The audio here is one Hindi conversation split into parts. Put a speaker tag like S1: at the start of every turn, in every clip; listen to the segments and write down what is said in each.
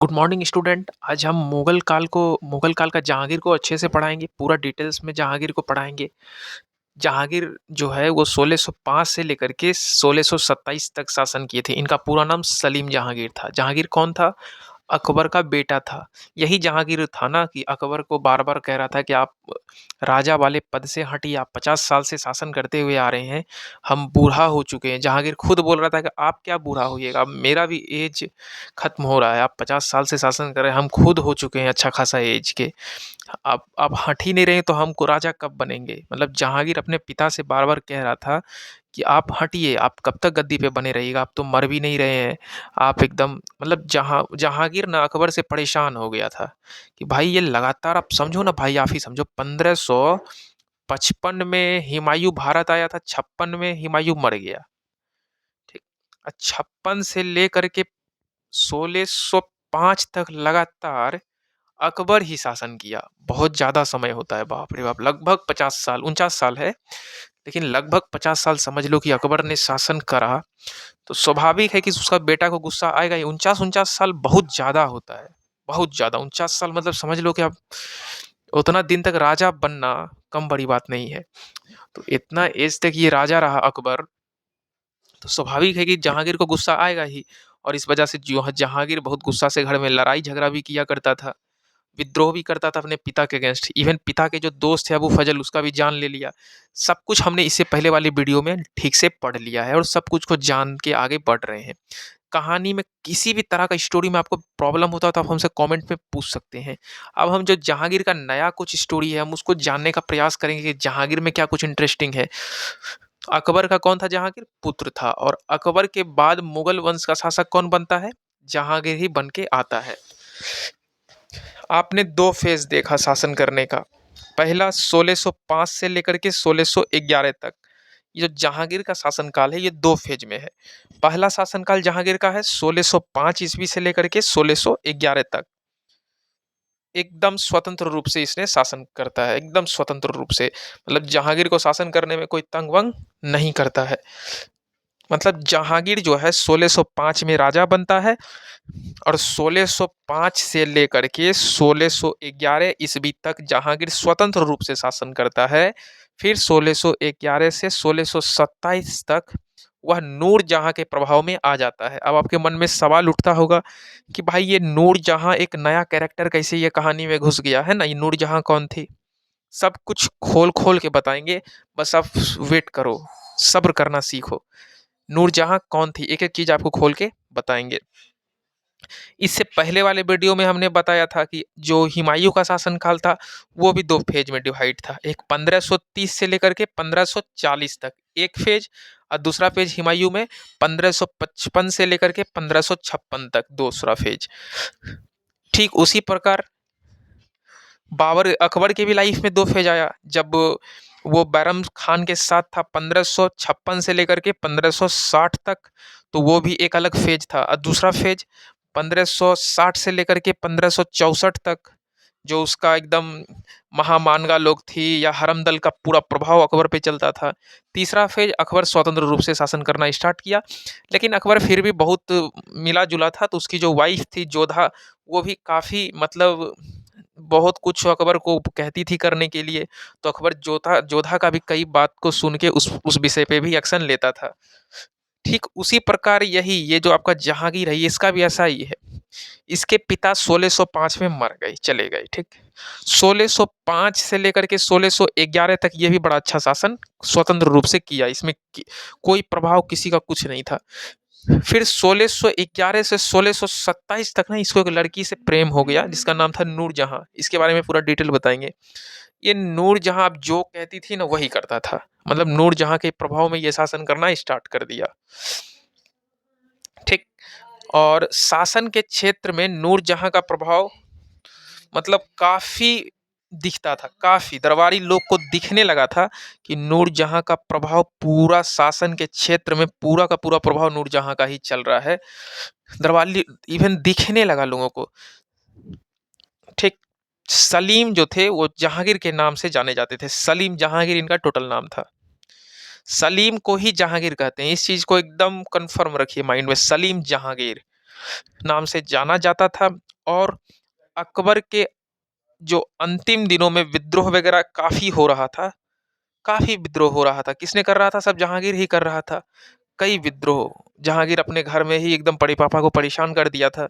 S1: Good morning student. आज हम मुगल काल का जहांगीर को अच्छे से पढ़ाएंगे। पूरा डिटेल्स में जहांगीर को पढ़ाएंगे। जहांगीर जो है वो 1605 से लेकर के 1627 तक शासन किए थे। इनका पूरा नाम सलीम जहांगीर था। जहांगीर कौन था? अकबर का बेटा था। यही जहांगीर था ना कि अकबर को बार बार कह रहा था कि आप राजा वाले पद से हटिए, आप 50 साल से शासन करते हुए आ रहे हैं, हम बूढ़ा हो चुके हैं। जहांगीर खुद बोल रहा था कि आप क्या बूढ़ा होइएगा, अब मेरा भी एज खत्म हो रहा है, आप 50 साल से शासन कर रहे हैं, हम खुद हो चुके हैं अच्छा खासा एज के। आप हट ही नहीं रहे तो हमको राजा कब बनेंगे। मतलब जहांगीर अपने पिता से बार बार कह रहा था कि आप हटिए, आप कब तक गद्दी पे बने रहिएगा, आप तो मर भी नहीं रहे हैं। आप एकदम मतलब जहांगीर ना अकबर से परेशान हो गया था कि भाई ये लगातार, आप समझो ना भाई, आप ही समझो, 1555 में हुमायूं भारत आया था, 56 में हुमायूं मर गया। ठीक। 56 से लेकर के 1605 तक लगातार अकबर ही शासन किया। बहुत ज्यादा समय होता है, बाप रे बाप, लगभग 50 साल, 49 साल है, लेकिन लगभग 50 साल समझ लो कि अकबर ने शासन करा। तो स्वाभाविक है कि उसका बेटा को गुस्सा आएगा ही। 49 साल बहुत ज्यादा होता है, बहुत ज्यादा। 49 साल मतलब समझ लो कि आप उतना दिन तक राजा बनना कम बड़ी बात नहीं है। तो इतना एज तक ये राजा रहा अकबर, तो स्वाभाविक है कि जहांगीर को गुस्सा आएगा ही। और इस वजह से जो जहांगीर बहुत गुस्सा से घर में लड़ाई झगड़ा भी किया करता था, विद्रोह भी करता था अपने पिता के अगेंस्ट। इवन पिता के जो दोस्त थे अबू फजल, उसका भी जान ले लिया। सब कुछ हमने इससे पहले वाली वीडियो में ठीक से पढ़ लिया है और सब कुछ को जान के आगे बढ़ रहे हैं। कहानी में किसी भी तरह का स्टोरी में आपको प्रॉब्लम होता है तो आप हमसे कमेंट में पूछ सकते हैं। अब हम जो जहांगीर का नया कुछ स्टोरी है, हम उसको जानने का प्रयास करेंगे कि जहांगीर में क्या कुछ इंटरेस्टिंग है। अकबर का कौन था? जहांगीर पुत्र था। और अकबर के बाद मुगल वंश का शासक कौन बनता है? जहांगीर ही बन के आता है। आपने दो फेज देखा शासन करने का। पहला 1605 से लेकर के 1611 तक। ये जो जहांगीर का शासनकाल है ये दो फेज में है। पहला शासनकाल जहांगीर का है 1605 ईस्वी से लेकर के 1611 तक। एकदम स्वतंत्र रूप से इसने शासन करता है, एकदम स्वतंत्र रूप से। मतलब जहांगीर को शासन करने में कोई तंग वंग नहीं करता है। मतलब जहांगीर जो है 1605 में राजा बनता है और 1605 से लेकर के 1611 ईस्वी तक जहांगीर स्वतंत्र रूप से शासन करता है। फिर 1611 से 1627 तक वह नूरजहां के प्रभाव में आ जाता है। अब आपके मन में सवाल उठता होगा कि भाई ये नूरजहां एक नया कैरेक्टर कैसे ये कहानी में घुस गया है ना, ये नूरजहां कौन थी? सब कुछ खोल खोल के बताएंगे, बस आप वेट करो, सब्र करना सीखो। नूरजहां कौन थी, एक एक चीज आपको खोल के बताएंगे। इससे पहले वाले वीडियो में हमने बताया था कि जो हुमायूं का शासनकाल था वो भी दो फेज में डिवाइड था। एक 1530 से लेकर के 1540 तक एक फेज, और दूसरा फेज हुमायूं में 1555 से लेकर के 1556 तक दूसरा फेज। ठीक उसी प्रकार बाबर अकबर के भी लाइफ में दो फेज आया। जब वो बैरम खान के साथ था 1556 से लेकर के 1560 तक, तो वो भी एक अलग फेज था। और दूसरा फेज 1560 से लेकर के 1564 तक, जो उसका एकदम महामानगा लोग थी या हरम दल का पूरा प्रभाव अकबर पे चलता था। तीसरा फेज अकबर स्वतंत्र रूप से शासन करना स्टार्ट किया। लेकिन अकबर फिर भी बहुत मिला जुला था, तो उसकी जो वाइफ थी जोधा, वो भी काफ़ी मतलब बहुत कुछ अकबर को कहती थी करने के लिए। तो अकबर जोधा जोधा का भी कई बात को सुन के उस विषय पे भी एक्शन लेता था। ठीक उसी प्रकार यही ये जो आपका जहांगीर है, इसका भी ऐसा ही है। इसके पिता 1605 में मर गए, चले गए। ठीक, 1605 से लेकर के 1611 तक ये भी बड़ा अच्छा शासन स्वतंत्र रूप से किया। इसमें कोई प्रभाव किसी का कुछ नहीं था। फिर 1611 से 1627 तक ना इसको एक लड़की से प्रेम हो गया जिसका नाम था नूरजहां। इसके बारे में पूरा डिटेल बताएंगे। ये नूरजहां अब जो कहती थी ना वही करता था। मतलब नूरजहां के प्रभाव में ये शासन करना स्टार्ट कर दिया। ठीक। और शासन के क्षेत्र में नूरजहां का प्रभाव मतलब काफी दिखता था, काफी दरबारी लोग को दिखने लगा था कि नूरजहां का प्रभाव पूरा शासन के क्षेत्र में, पूरा का पूरा प्रभाव नूरजहां का ही चल रहा है। दरबारी इवन दिखने लगा लोगों को। ठीक। सलीम जो थे वो जहांगीर के नाम से जाने जाते थे। सलीम जहांगीर इनका टोटल नाम था। सलीम को ही जहांगीर कहते हैं, इस चीज को एकदम कंफर्म रखिए माइंड में। सलीम जहांगीर नाम से जाना जाता था। और अकबर के जो अंतिम दिनों में विद्रोह वगैरह काफ़ी हो रहा था, काफ़ी विद्रोह हो रहा था। किसने कर रहा था? सब जहांगीर ही कर रहा था। कई विद्रोह, जहांगीर अपने घर में ही एकदम बड़े पापा को परेशान कर दिया था।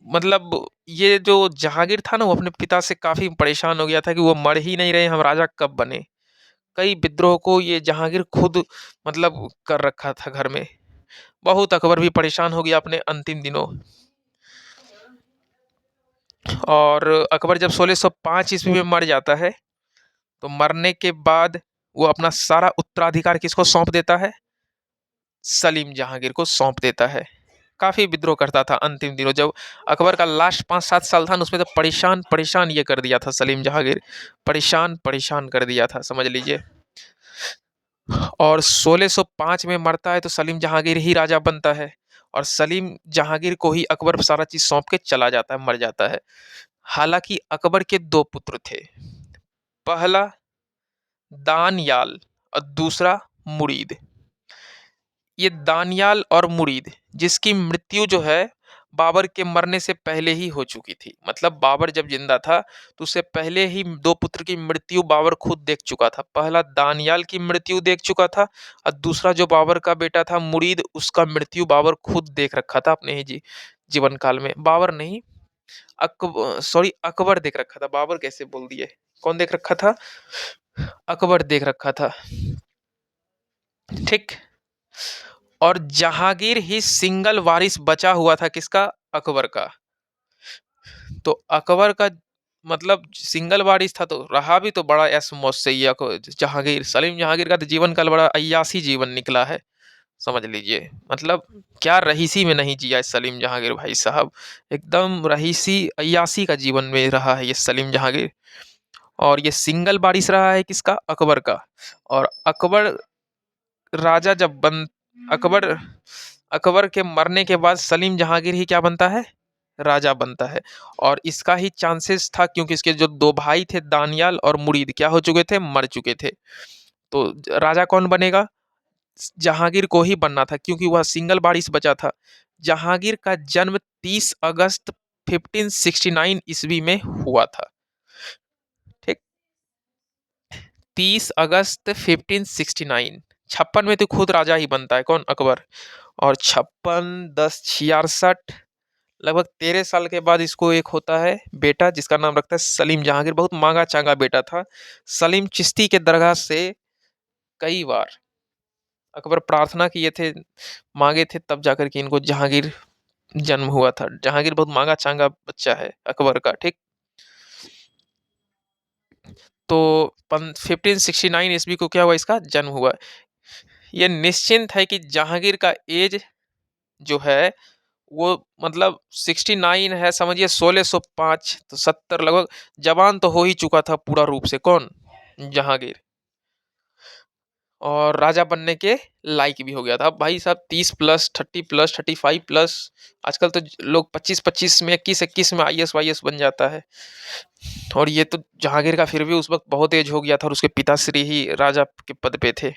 S1: मतलब ये जो जहांगीर था ना, वो अपने पिता से काफ़ी परेशान हो गया था कि वो मर ही नहीं रहे, हम राजा कब बने। कई विद्रोह को ये जहांगीर खुद मतलब कर रखा था घर में। बहुत अकबर भी परेशान हो गया अपने अंतिम दिनों। और अकबर जब 1605 ईस्वी में मर जाता है, तो मरने के बाद वो अपना सारा उत्तराधिकार किसको सौंप देता है? सलीम जहांगीर को सौंप देता है। काफी विद्रोह करता था अंतिम दिनों, जब अकबर का लास्ट 5-7 साल था ना, उसमें तो परेशान परेशान ये कर दिया था सलीम जहांगीर, परेशान परेशान कर दिया था, समझ लीजिए। और 1605 में मरता है तो सलीम जहांगीर ही राजा बनता है, और सलीम जहांगीर को ही अकबर सारा चीज सौंप के चला जाता है, मर जाता है। हालांकि अकबर के दो पुत्र थे, पहला दानियाल और दूसरा मुरीद। ये दानियाल और मुरीद, जिसकी मृत्यु जो है बाबर के मरने से पहले ही हो चुकी थी। मतलब बाबर जब जिंदा था तो उससे पहले ही दो पुत्र की मृत्यु बाबर खुद देख चुका था। पहला दानियाल की मृत्यु देख चुका था, और दूसरा जो बाबर का बेटा था मुरीद, उसका मृत्यु बाबर खुद देख रखा था अपने ही जीवन काल में। बाबर नहीं, अकबर देख रखा था। बाबर कैसे बोल दिए? कौन देख रखा था? अकबर देख रखा था। ठीक। और जहांगीर ही सिंगल वारिस बचा हुआ था, किसका? अकबर का। तो अकबर का मतलब सिंगल वारिस था, तो रहा भी तो बड़ा ऐश मौज से ही जहांगीर। सलीम जहांगीर का तो जीवन काल बड़ा अय्यासी जीवन निकला है, समझ लीजिए। मतलब क्या रहीसी में नहीं जिया है सलीम जहांगीर भाई साहब, एकदम रहीसी अय्यासी का जीवन में रहा है ये सलीम जहांगीर। और ये सिंगल वारिस रहा है किसका? अकबर का। और अकबर राजा जब बन अकबर अकबर के मरने के बाद सलीम जहांगीर ही क्या बनता है? राजा बनता है। और इसका ही चांसेस था, क्योंकि इसके जो दो भाई थे दानियाल और मुरीद क्या हो चुके थे? मर चुके थे। तो राजा कौन बनेगा? जहांगीर को ही बनना था, क्योंकि वह सिंगल वारिस बचा था। जहांगीर का जन्म 30 अगस्त 1569 ईस्वी में हुआ था। ठीक। 30 अगस्त 1569। 56 में तो खुद राजा ही बनता है, कौन? अकबर। और 56, 10, 66, लगभग 13 साल के बाद इसको एक होता है बेटा, जिसका नाम रखता है सलीम जहांगीर। बहुत मांगा चांगा बेटा था। सलीम चिश्ती के दरगाह से कई बार अकबर प्रार्थना किए थे, मांगे थे, तब जाकर के इनको जहांगीर जन्म हुआ था। जहांगीर बहुत मांगा चांगा बच्चा है अकबर का। ठीक। तो 1569 ईस्वी को क्या हुआ? इसका जन्म हुआ। यह निश्चिंत है कि जहांगीर का एज जो है वो मतलब 69 है, समझिए 1605, तो 70 लगभग जवान तो हो ही चुका था पूरा रूप से। कौन? जहांगीर। और राजा बनने के लायक भी हो गया था। अब भाई साहब 30+, 30+, 35+, आजकल तो लोग 25-25 में, 21-21 में आईएएस वाईएएस बन जाता है। और ये तो जहांगीर का फिर भी उस वक्त बहुत एज हो गया था, और उसके पिताश्री ही राजा के पद पे थे।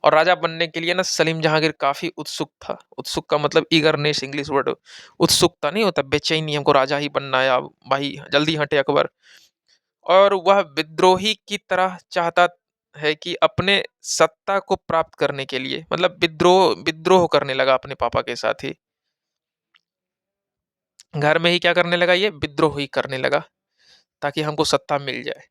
S1: और राजा बनने के लिए ना सलीम जहांगीर काफी उत्सुक था। उत्सुक का मतलब ईगरनेस, इंग्लिश वर्ड। उत्सुकता नहीं होता, बेचैनी, हमको राजा ही बनना है, अब भाई जल्दी हटे अकबर। और वह विद्रोही की तरह चाहता है कि अपने सत्ता को प्राप्त करने के लिए, मतलब विद्रोह विद्रोह करने लगा अपने पापा के साथ ही। घर में ही क्या करने लगा? ये विद्रोह ही करने लगा, ताकि हमको सत्ता मिल जाए।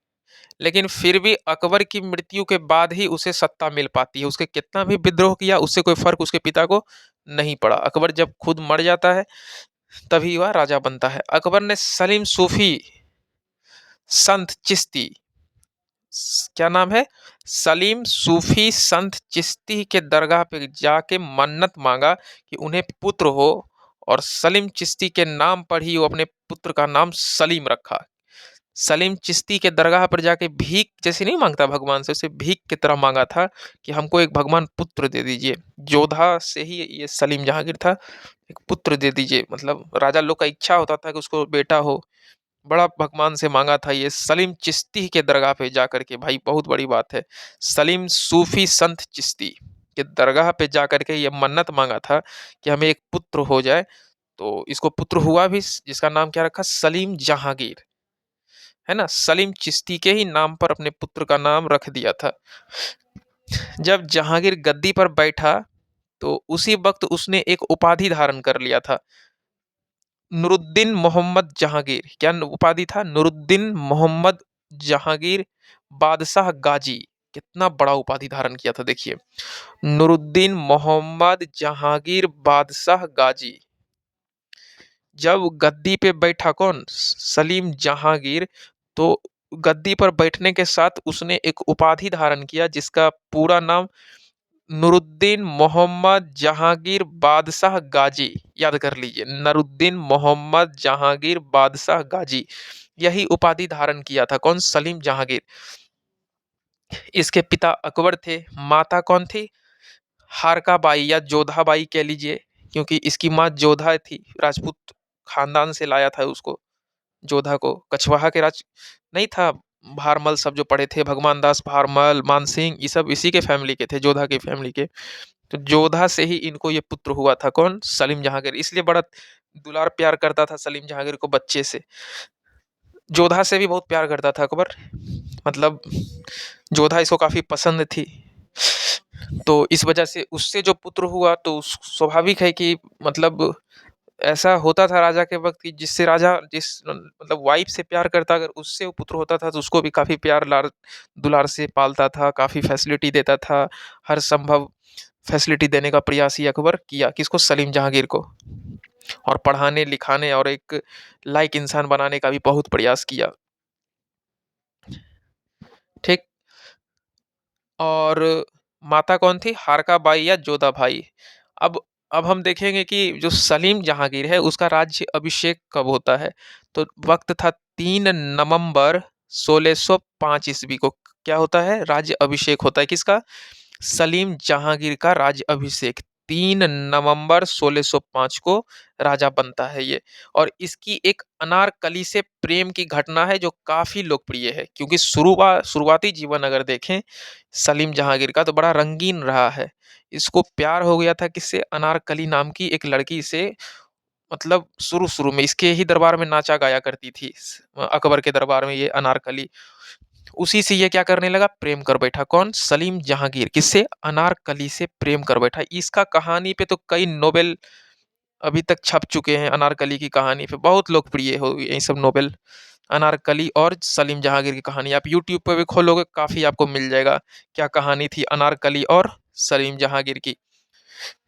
S1: लेकिन फिर भी अकबर की मृत्यु के बाद ही उसे सत्ता मिल पाती है। उसके कितना भी विद्रोह किया, उससे कोई फर्क उसके पिता को नहीं पड़ा। अकबर जब खुद मर जाता है, तभी वह राजा बनता है। अकबर ने सलीम सूफी संत चिश्ती, क्या नाम है? सलीम सूफी संत चिश्ती के दरगाह पे जाके मन्नत मांगा कि उन्हें पुत्र हो, और सलीम चिश्ती के नाम पर ही वो अपने पुत्र का नाम सलीम रखा। सलीम चिश्ती के दरगाह पर जाके भीख जैसे नहीं मांगता भगवान से, उसे भीख की तरह मांगा था कि हमको एक भगवान पुत्र दे दीजिए। जोधा से ही ये सलीम जहांगीर था, एक पुत्र दे दीजिए। मतलब राजा लोग का इच्छा होता था कि उसको बेटा हो, बड़ा भगवान से मांगा था ये सलीम चिश्ती के दरगाह पे जाकर के। भाई बहुत बड़ी बात है, सलीम सूफी संत चिश्ती के दरगाह पे जाकर के ये मन्नत मांगा था कि हमें एक पुत्र हो जाए। तो इसको पुत्र हुआ भी, जिसका नाम क्या रखा, सलीम जहांगीर, है ना। सलीम चिश्ती के ही नाम पर अपने पुत्र का नाम रख दिया था। जब जहांगीर गद्दी पर बैठा तो उसी वक्त उसने एक उपाधि धारण कर लिया था, नूरुद्दीन मोहम्मद जहांगीर। क्या उपाधि था? नूरुद्दीन मोहम्मद जहांगीर बादशाह गाजी। कितना बड़ा उपाधि धारण किया था देखिए, नूरुद्दीन मोहम्मद जहांगीर बादशाह गाजी। जब गद्दी पे बैठा कौन, सलीम जहांगीर, तो गद्दी पर बैठने के साथ उसने एक उपाधि धारण किया जिसका पूरा नाम नूरुद्दीन मोहम्मद जहांगीर बादशाह गाजी। याद कर लीजिए, नूरुद्दीन मोहम्मद जहांगीर बादशाह गाजी, यही उपाधि धारण किया था कौन, सलीम जहांगीर। इसके पिता अकबर थे, माता कौन थी, हारका बाई या जोधा बाई कह लीजिए, क्योंकि इसकी माँ जोधा थी, राजपूत खानदान से लाया था उसको, जोधा को। कछवाहा के राज नहीं था, भारमल सब जो पढ़े थे, भगवान दास भारमल, मानसिंह, ये सब इसी के फैमिली के थे, जोधा की फैमिली के। तो जोधा से ही इनको ये पुत्र हुआ था कौन, सलीम जहांगीर। इसलिए बड़ा दुलार प्यार करता था सलीम जहांगीर को बच्चे से। जोधा से भी बहुत प्यार करता था अकबर, मतलब जोधा इसको काफी पसंद थी। तो इस वजह से उससे जो पुत्र हुआ तो स्वाभाविक है कि मतलब ऐसा होता था राजा के वक्त कि जिससे राजा जिस मतलब वाइफ से प्यार करता, अगर उससे वो पुत्र होता था तो उसको भी काफी प्यार लार दुलार से पालता था, काफी फैसिलिटी देता था, हर संभव फैसिलिटी देने का प्रयास ही अकबर किया, किसको, सलीम जहांगीर को। और पढ़ाने लिखाने और एक लायक इंसान बनाने का भी बहुत प्रयास किया। ठीक। और माता कौन थी, हारका बाई या जोधा भाई। अब अब हम देखेंगे कि जो सलीम जहांगीर है उसका राज्य अभिषेक कब होता है। तो वक्त था 3 नवंबर 1605 ईस्वी को। क्या होता है, राज्य अभिषेक होता है किसका, सलीम जहांगीर का राज्य अभिषेक। 3 नवंबर 1605 को राजा बनता है ये। और इसकी एक अनारकली से प्रेम की घटना है जो काफी लोकप्रिय है, क्योंकि शुरुआती जीवन अगर देखें सलीम जहांगीर का तो बड़ा रंगीन रहा है। इसको प्यार हो गया था किससे, अनारकली नाम की एक लड़की से। मतलब शुरू शुरू में इसके ही दरबार में नाचा गाया करती थी, अकबर के दरबार में ये अनारकली। उसी से ये क्या करने लगा, प्रेम कर बैठा कौन, सलीम जहांगीर। किससे, अनारकली से प्रेम कर बैठा। इसका कहानी पे तो कई नोबेल अभी तक छप चुके हैं, अनारकली की कहानी पे बहुत लोकप्रिय हो ये सब नोबेल। अनारकली और सलीम जहांगीर की कहानी आप यूट्यूब पे भी खोलोगे काफी आपको मिल जाएगा, क्या कहानी थी अनारकली और सलीम जहांगीर की।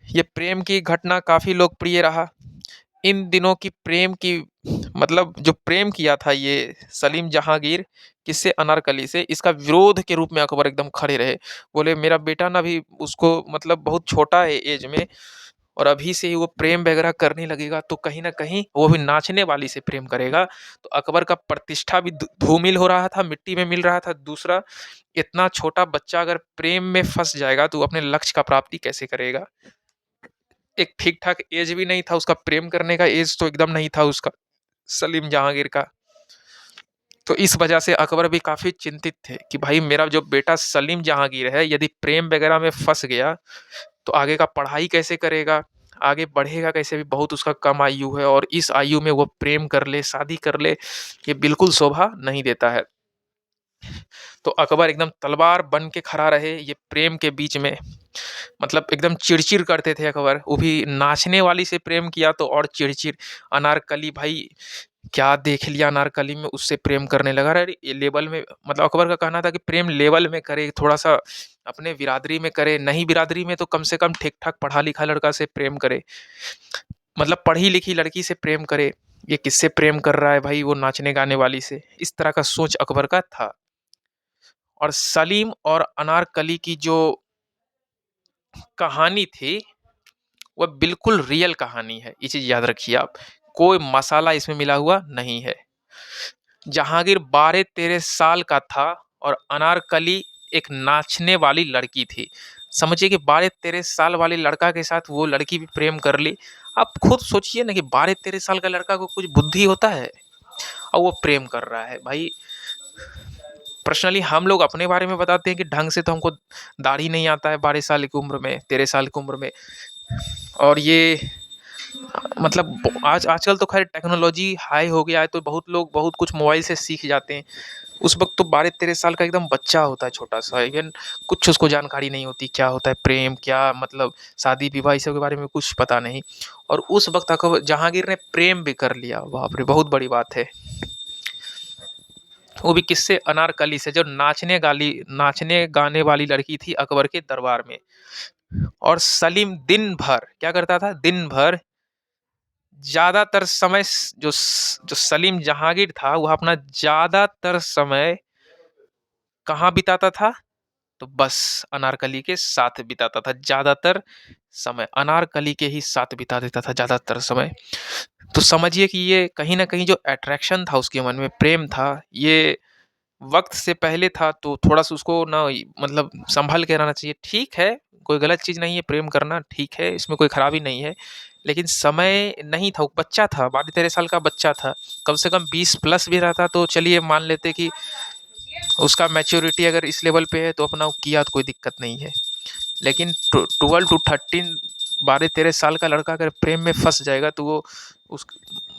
S1: ये प्रेम की घटना काफी लोकप्रिय रहा। इन दिनों की प्रेम की मतलब जो प्रेम किया था ये सलीम जहांगीर किससे, अनारकली से, इसका विरोध के रूप में अकबर एकदम खड़े रहे। बोले मेरा बेटा ना भी उसको मतलब बहुत छोटा है एज में, और अभी से ही वो प्रेम वगैरह करने लगेगा तो कहीं ना कहीं वो भी नाचने वाली से प्रेम करेगा तो अकबर का प्रतिष्ठा भी धूमिल हो रहा था, मिट्टी में मिल रहा था। दूसरा, इतना छोटा बच्चा अगर प्रेम में फंस जाएगा तो अपने लक्ष्य का प्राप्ति कैसे करेगा। एक ठीक ठाक एज भी नहीं था उसका, प्रेम करने का एज तो एकदम नहीं था उसका, सलीम जहांगीर का। तो इस वजह से अकबर भी काफी चिंतित थे कि भाई मेरा जो बेटा सलीम जहांगीर है यदि प्रेम वगैरह में फंस गया तो आगे का पढ़ाई कैसे करेगा, आगे बढ़ेगा कैसे, भी बहुत उसका कम आयु है और इस आयु में वो प्रेम कर ले, शादी कर ले, ये बिल्कुल शोभा नहीं देता है। तो अकबर एकदम तलवार बन के खड़ा रहे ये प्रेम के बीच में। मतलब एकदम चिड़चिड़ करते थे अकबर, वो भी नाचने वाली से प्रेम किया तो और चिड़चिड़। अनारकली भाई क्या देख लिया अनारकली में, उससे प्रेम करने लगा। अरे ये लेवल में, मतलब अकबर का कहना था कि प्रेम लेवल में करे, थोड़ा सा अपने बिरादरी में करे, नहीं बिरादरी में तो कम से कम ठीक ठाक पढ़ा लिखा लड़का से प्रेम करे, मतलब पढ़ी लिखी लड़की से प्रेम करे। ये किससे प्रेम कर रहा है भाई, वो नाचने गाने वाली से। इस तरह का सोच अकबर का था। और सलीम और अनारकली की जो कहानी थी वह बिल्कुल रियल कहानी है, ये चीज याद रखिए आप, कोई मसाला इसमें मिला हुआ नहीं है। जहांगीर 12-13 साल का था और अनारकली एक नाचने वाली लड़की थी। समझिए कि 12-13 साल वाले लड़का के साथ वो लड़की भी प्रेम कर ली। आप खुद सोचिए ना कि 12-13 साल का लड़का को कुछ बुद्धि होता है और वो प्रेम कर रहा है भाई। पर्सनली हम लोग अपने बारे में बताते हैं कि ढंग से तो हमको दाढ़ी नहीं आता है 12 साल की उम्र में, 13 साल की उम्र में। और ये मतलब आजकल तो खैर टेक्नोलॉजी हाई हो गया है, तो बहुत लोग बहुत कुछ मोबाइल से सीख जाते हैं। उस वक़्त तो 12-13 साल का एकदम बच्चा होता है छोटा-सा, इवेन कुछ उसको जानकारी नहीं होती, क्या होता है प्रेम, क्या मतलब शादी-विवाह, इस सब के बारे में कुछ पता नहीं। और उस वक़्त जहांगीर ने प्रेम भी कर लिया, बाप रे! बहुत बड़ी बात है। वो भी किससे? अनारकली से, जो नाचने गाने वाली लड़की थी अकबर के दरबार में। और सलीम दिन भर क्या करता था? दिन भर ज़्यादातर समय जो सलीम जहांगीर था, वह अपना ज़्यादातर समय कहाँ बिताता था? तो बस अनारकली के साथ बिताता था ज़्यादातर समय, अनारकली के ही साथ बिता देता था ज़्यादातर समय। तो समझिए कि ये कहीं न कहीं जो अट्रैक्शन था उसके मन में, प्रेम था, ये वक़्त से पहले था, तो थोड़ा-सा उसको ना मतलब सँभल के रहना चाहिए। ठीक है, कोई गलत चीज़ नहीं है प्रेम करना, ठीक है, इसमें कोई खराबी नहीं है। लेकिन समय नहीं था, वो बच्चा था, 12-13 साल का बच्चा था। कम से कम 20 प्लस भी रहता तो चलिए मान लेते कि उसका मैच्योरिटी अगर इस लेवल पे है तो अपना वो किया तो कोई दिक्कत नहीं है। लेकिन 12 टू 13, 12-13 साल का लड़का अगर प्रेम में फँस जाएगा तो वो उस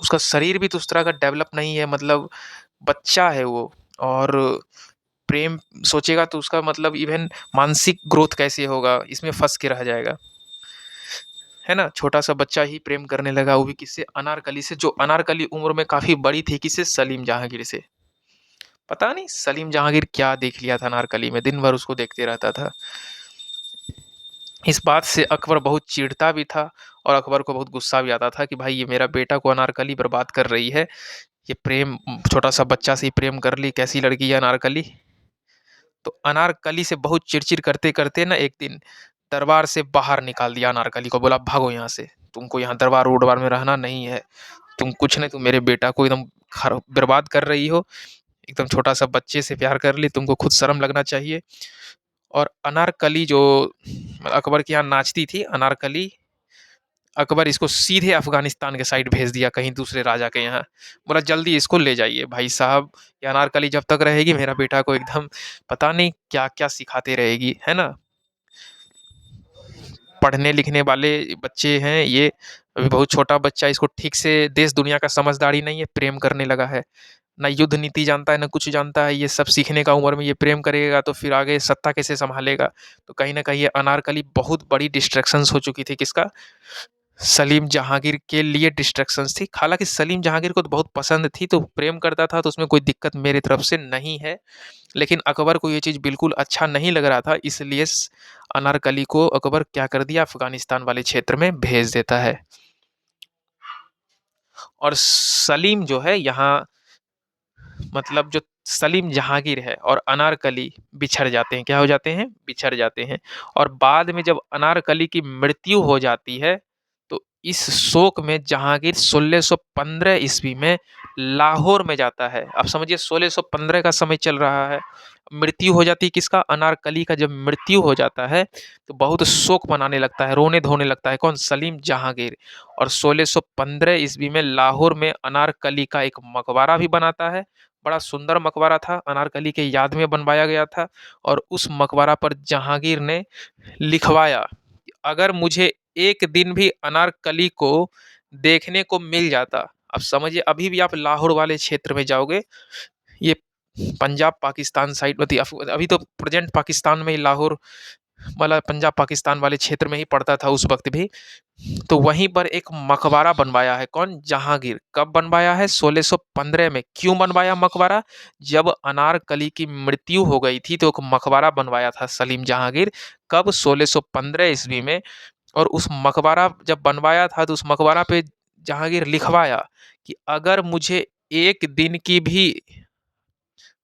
S1: उसका शरीर भी तो उस तरह का डेवलप नहीं है, मतलब बच्चा है वो। और प्रेम सोचेगा तो उसका मतलब इवन मानसिक ग्रोथ कैसे होगा, इसमें फँस के रह जाएगा। है ना? छोटा-सा बच्चा ही प्रेम करने लगा, वो भी किससे? अनारकली से, जो अनारकली उम्र में काफ़ी बड़ी थी, किससे? सलीम जहांगीर से। पता नहीं सलीम जहांगीर क्या देख लिया था अनारकली में, दिन भर उसको देखते रहता था। इस बात से अकबर बहुत चिढ़ता भी था और अकबर को बहुत गुस्सा भी आता था कि भाई ये मेरा बेटा को अनारकली बर्बाद कर रही है। ये प्रेम, छोटा-सा बच्चा से ही प्रेम कर ली, कैसी लड़की है अनारकली। तो अनारकली से बहुत चिड़-चिड़ करते-करते ना एक दिन दरबार से बाहर निकाल दिया अनारकली को, बोला भागो यहाँ से, तुमको यहाँ दरबार-वरबार में रहना नहीं है। तुम कुछ नहीं, तुम मेरे बेटा को एकदम बर्बाद कर रही हो। एकदम छोटा-सा बच्चे से प्यार कर ली, तुमको खुद शर्म लगना चाहिए। और अनारकली जो अकबर के यहाँ नाचती थी, अनारकली, अकबर इसको सीधे अफ़गानिस्तान के साइड भेज दिया, कहीं दूसरे राजा के यहाँ। बोला जल्दी इसको ले जाइए भाई साहब, ये अनारकली जब तक रहेगी मेरा बेटा को एकदम पता नहीं क्या-क्या सिखाते रहेगी, है ना? पढ़ने लिखने वाले बच्चे हैं ये, अभी बहुत छोटा बच्चा, इसको ठीक से देश दुनिया का समझदारी नहीं है, प्रेम करने लगा है। ना युद्ध नीति जानता है, ना कुछ जानता है, ये सब सीखने का उम्र में ये प्रेम करेगा तो फिर आगे सत्ता कैसे सँभालेगा? तो कहीं न कहीं ये अनारकली बहुत बड़ी डिस्ट्रैक्शंस हो चुकी थी, किसका? सलीम जहांगीर के लिए डिस्ट्रैक्शंस थी। हालाँकि सलीम जहांगीर को तो बहुत पसंद थी, तो प्रेम करता था, तो उसमें कोई दिक्कत मेरी तरफ से नहीं है। लेकिन अकबर को ये चीज़ बिल्कुल अच्छा नहीं लग रहा था, इसलिए अनारकली को अकबर क्या कर दिया, अफ़गानिस्तान वाले क्षेत्र में भेज देता है। और सलीम जो है यहाँ, मतलब जो सलीम जहांगीर है और अनारकली बिछड़ जाते हैं, क्या हो जाते हैं? बिछड़ जाते हैं। और बाद में जब अनारकली की मृत्यु हो जाती है, तो इस शोक में जहांगीर 1615 ईस्वी में लाहौर में जाता है। अब समझिए 1615 का समय चल रहा है, मृत्यु हो जाती है किसका? अनारकली का। जब मृत्यु हो जाता है तो बहुत शोक मनाने लगता है, रोने-धोने लगता है, कौन? सलीम जहांगीर। और 1615 ईस्वी में लाहौर में अनारकली का एक मकबरा भी बनाता है। बड़ा सुंदर मकबरा था, अनारकली के याद में बनवाया गया था। और उस मकबरा पर जहांगीर ने लिखवाया कि अगर मुझे एक दिन भी अनारकली को देखने को मिल जाता, अब समझिए अभी भी आप लाहौर वाले क्षेत्र में जाओगे, ये पंजाब पाकिस्तान साइड में थी, अभी तो प्रेजेंट पाकिस्तान में ही लाहौर वाला, पंजाब पाकिस्तान वाले क्षेत्र में ही पड़ता था उस वक्त भी। तो वहीं पर एक मकबरा बनवाया है, कौन? जहांगीर। कब बनवाया है? 1615 में। क्यों बनवाया मकबरा? जब अनारकली की मृत्यु हो गई थी तो एक मकबरा बनवाया था सलीम जहांगीर। कब? 1615 ईस्वी में। और उस मकबरा जब बनवाया था तो उस मकबरा पे जहांगीर लिखवाया कि अगर मुझे एक दिन की भी,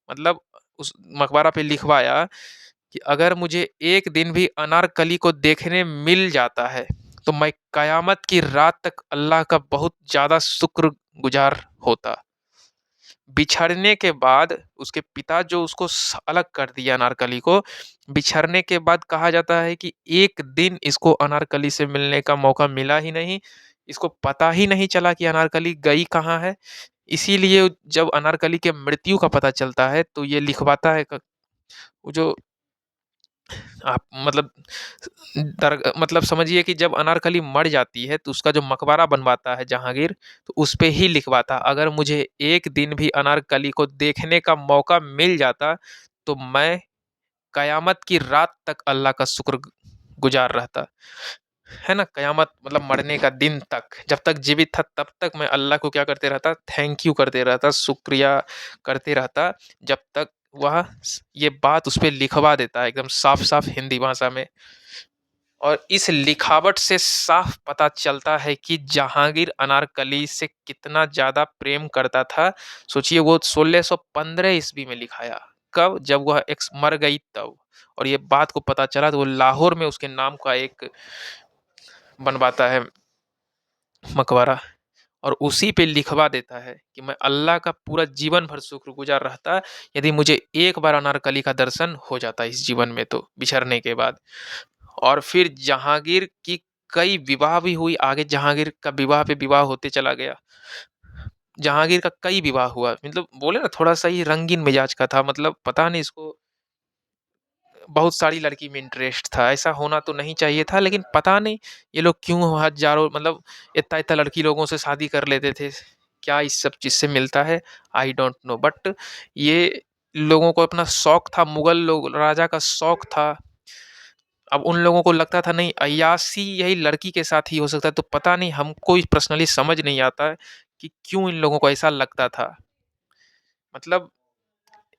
S1: मतलब उस मकबरा पे लिखवाया कि अगर मुझे एक दिन भी अनारकली को देखने मिल जाता है तो मैं कयामत की रात तक अल्लाह का बहुत ज़्यादा शुक्रगुजार होता। बिछड़ने के बाद उसके पिता जो उसको अलग कर दिया अनारकली को, बिछड़ने के बाद कहा जाता है कि एक दिन इसको अनारकली से मिलने का मौका मिला ही नहीं, इसको पता ही नहीं चला कि अनारकली गई कहाँ है। इसीलिए जब अनारकली के मृत्यु का पता चलता है तो ये लिखवाता है वो जो आप मतलब मतलब समझिए कि जब अनारकली मर जाती है तो उसका जो मकबरा बनवाता है जहांगीर, तो उस पे ही लिखवाता, अगर मुझे एक दिन भी अनारकली को देखने का मौका मिल जाता तो मैं कयामत की रात तक अल्लाह का शुक्र गुजार रहता। है ना, कयामत मतलब मरने का दिन तक, जब तक जीवित था तब तक मैं अल्लाह को क्या करते रहता, थैंक यू करते रहता, शुक्रिया करते रहता, जब तक वह ये बात उस पे लिखवा देता है एकदम साफ साफ हिंदी भाषा में। और इस लिखावट से साफ पता चलता है कि जहांगीर अनारकली से कितना ज्यादा प्रेम करता था। सोचिए, वो 1615 ईस्वी में लिखाया, कब, जब वह एक्स मर गई तब। और ये बात को पता चला तो वो लाहौर में उसके नाम का एक बनवाता है मकबरा, और उसी पे लिखवा देता है कि मैं अल्लाह का पूरा जीवन भर शुक्रगुजार रहता यदि मुझे एक बार अनारकली का दर्शन हो जाता इस जीवन में, तो बिछड़ने के बाद। और फिर जहांगीर की कई विवाह भी हुई, आगे जहांगीर का विवाह पे विवाह होते चला गया। जहांगीर का कई विवाह हुआ, मतलब बोले ना थोड़ा सा ही रंगीन मिजाज का था, मतलब पता नहीं इसको बहुत सारी लड़की में इंटरेस्ट था, ऐसा होना तो नहीं चाहिए था, लेकिन पता नहीं ये लोग क्यों हजारों मतलब इतना इतना लड़की लोगों से शादी कर लेते थे, क्या इस सब चीज से मिलता है, आई डोंट नो, बट ये लोगों को अपना शौक था, मुगल लोग राजा का शौक था। अब उन लोगों को लगता था नहीं, अय्याशी यही लड़की के साथ ही हो सकता है, तो पता नहीं, हमको पर्सनली समझ नहीं आता है कि क्यों इन लोगों को ऐसा लगता था। मतलब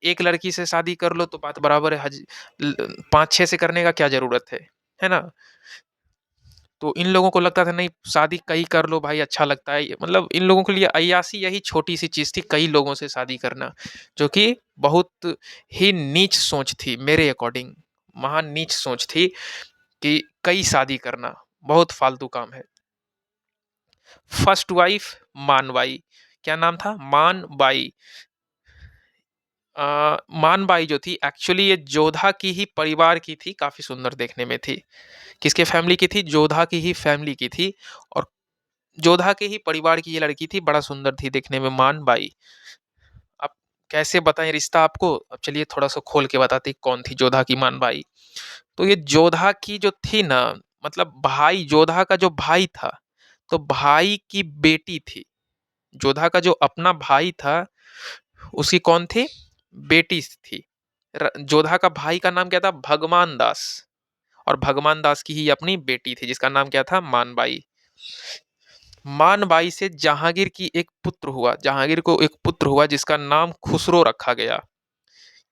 S1: एक लड़की से शादी कर लो तो बात बराबर है, पाँच छह से करने का क्या जरूरत है ना। तो इन लोगों को लगता था नहीं, शादी कई कर लो भाई, अच्छा लगता है, मतलब इन लोगों के लिए अय्याशी यही छोटी सी चीज थी, कई लोगों से शादी करना, जो कि बहुत ही नीच सोच थी मेरे अकॉर्डिंग, महान नीच सोच थी कि कई शादी करना बहुत फालतू काम है। फर्स्ट वाइफ मानबाई, क्या नाम था, मानबाई। मानबाई जो थी एक्चुअली ये जोधा की ही परिवार की थी, काफी सुंदर देखने में थी। किसके फैमिली की थी, जोधा की ही फैमिली की थी, और जोधा के ही परिवार की ये लड़की थी, बड़ा सुंदर थी देखने में मानबाई। अब कैसे बताएं रिश्ता आपको, अब चलिए थोड़ा सा खोल के बताते कौन थी जोधा की मानबाई। तो ये जोधा की जो थी ना, मतलब भाई, जोधा का जो भाई था, तो भाई की बेटी थी, जोधा का जो अपना भाई था उसकी कौन थी, बेटी थी। जोधा का भाई का नाम क्या था, भगवान दास, और भगवान दास की ही अपनी बेटी थी जिसका नाम क्या था, मानबाई। मानबाई से जहांगीर की एक पुत्र हुआ, जहांगीर को एक पुत्र हुआ जिसका नाम खुसरो रखा गया,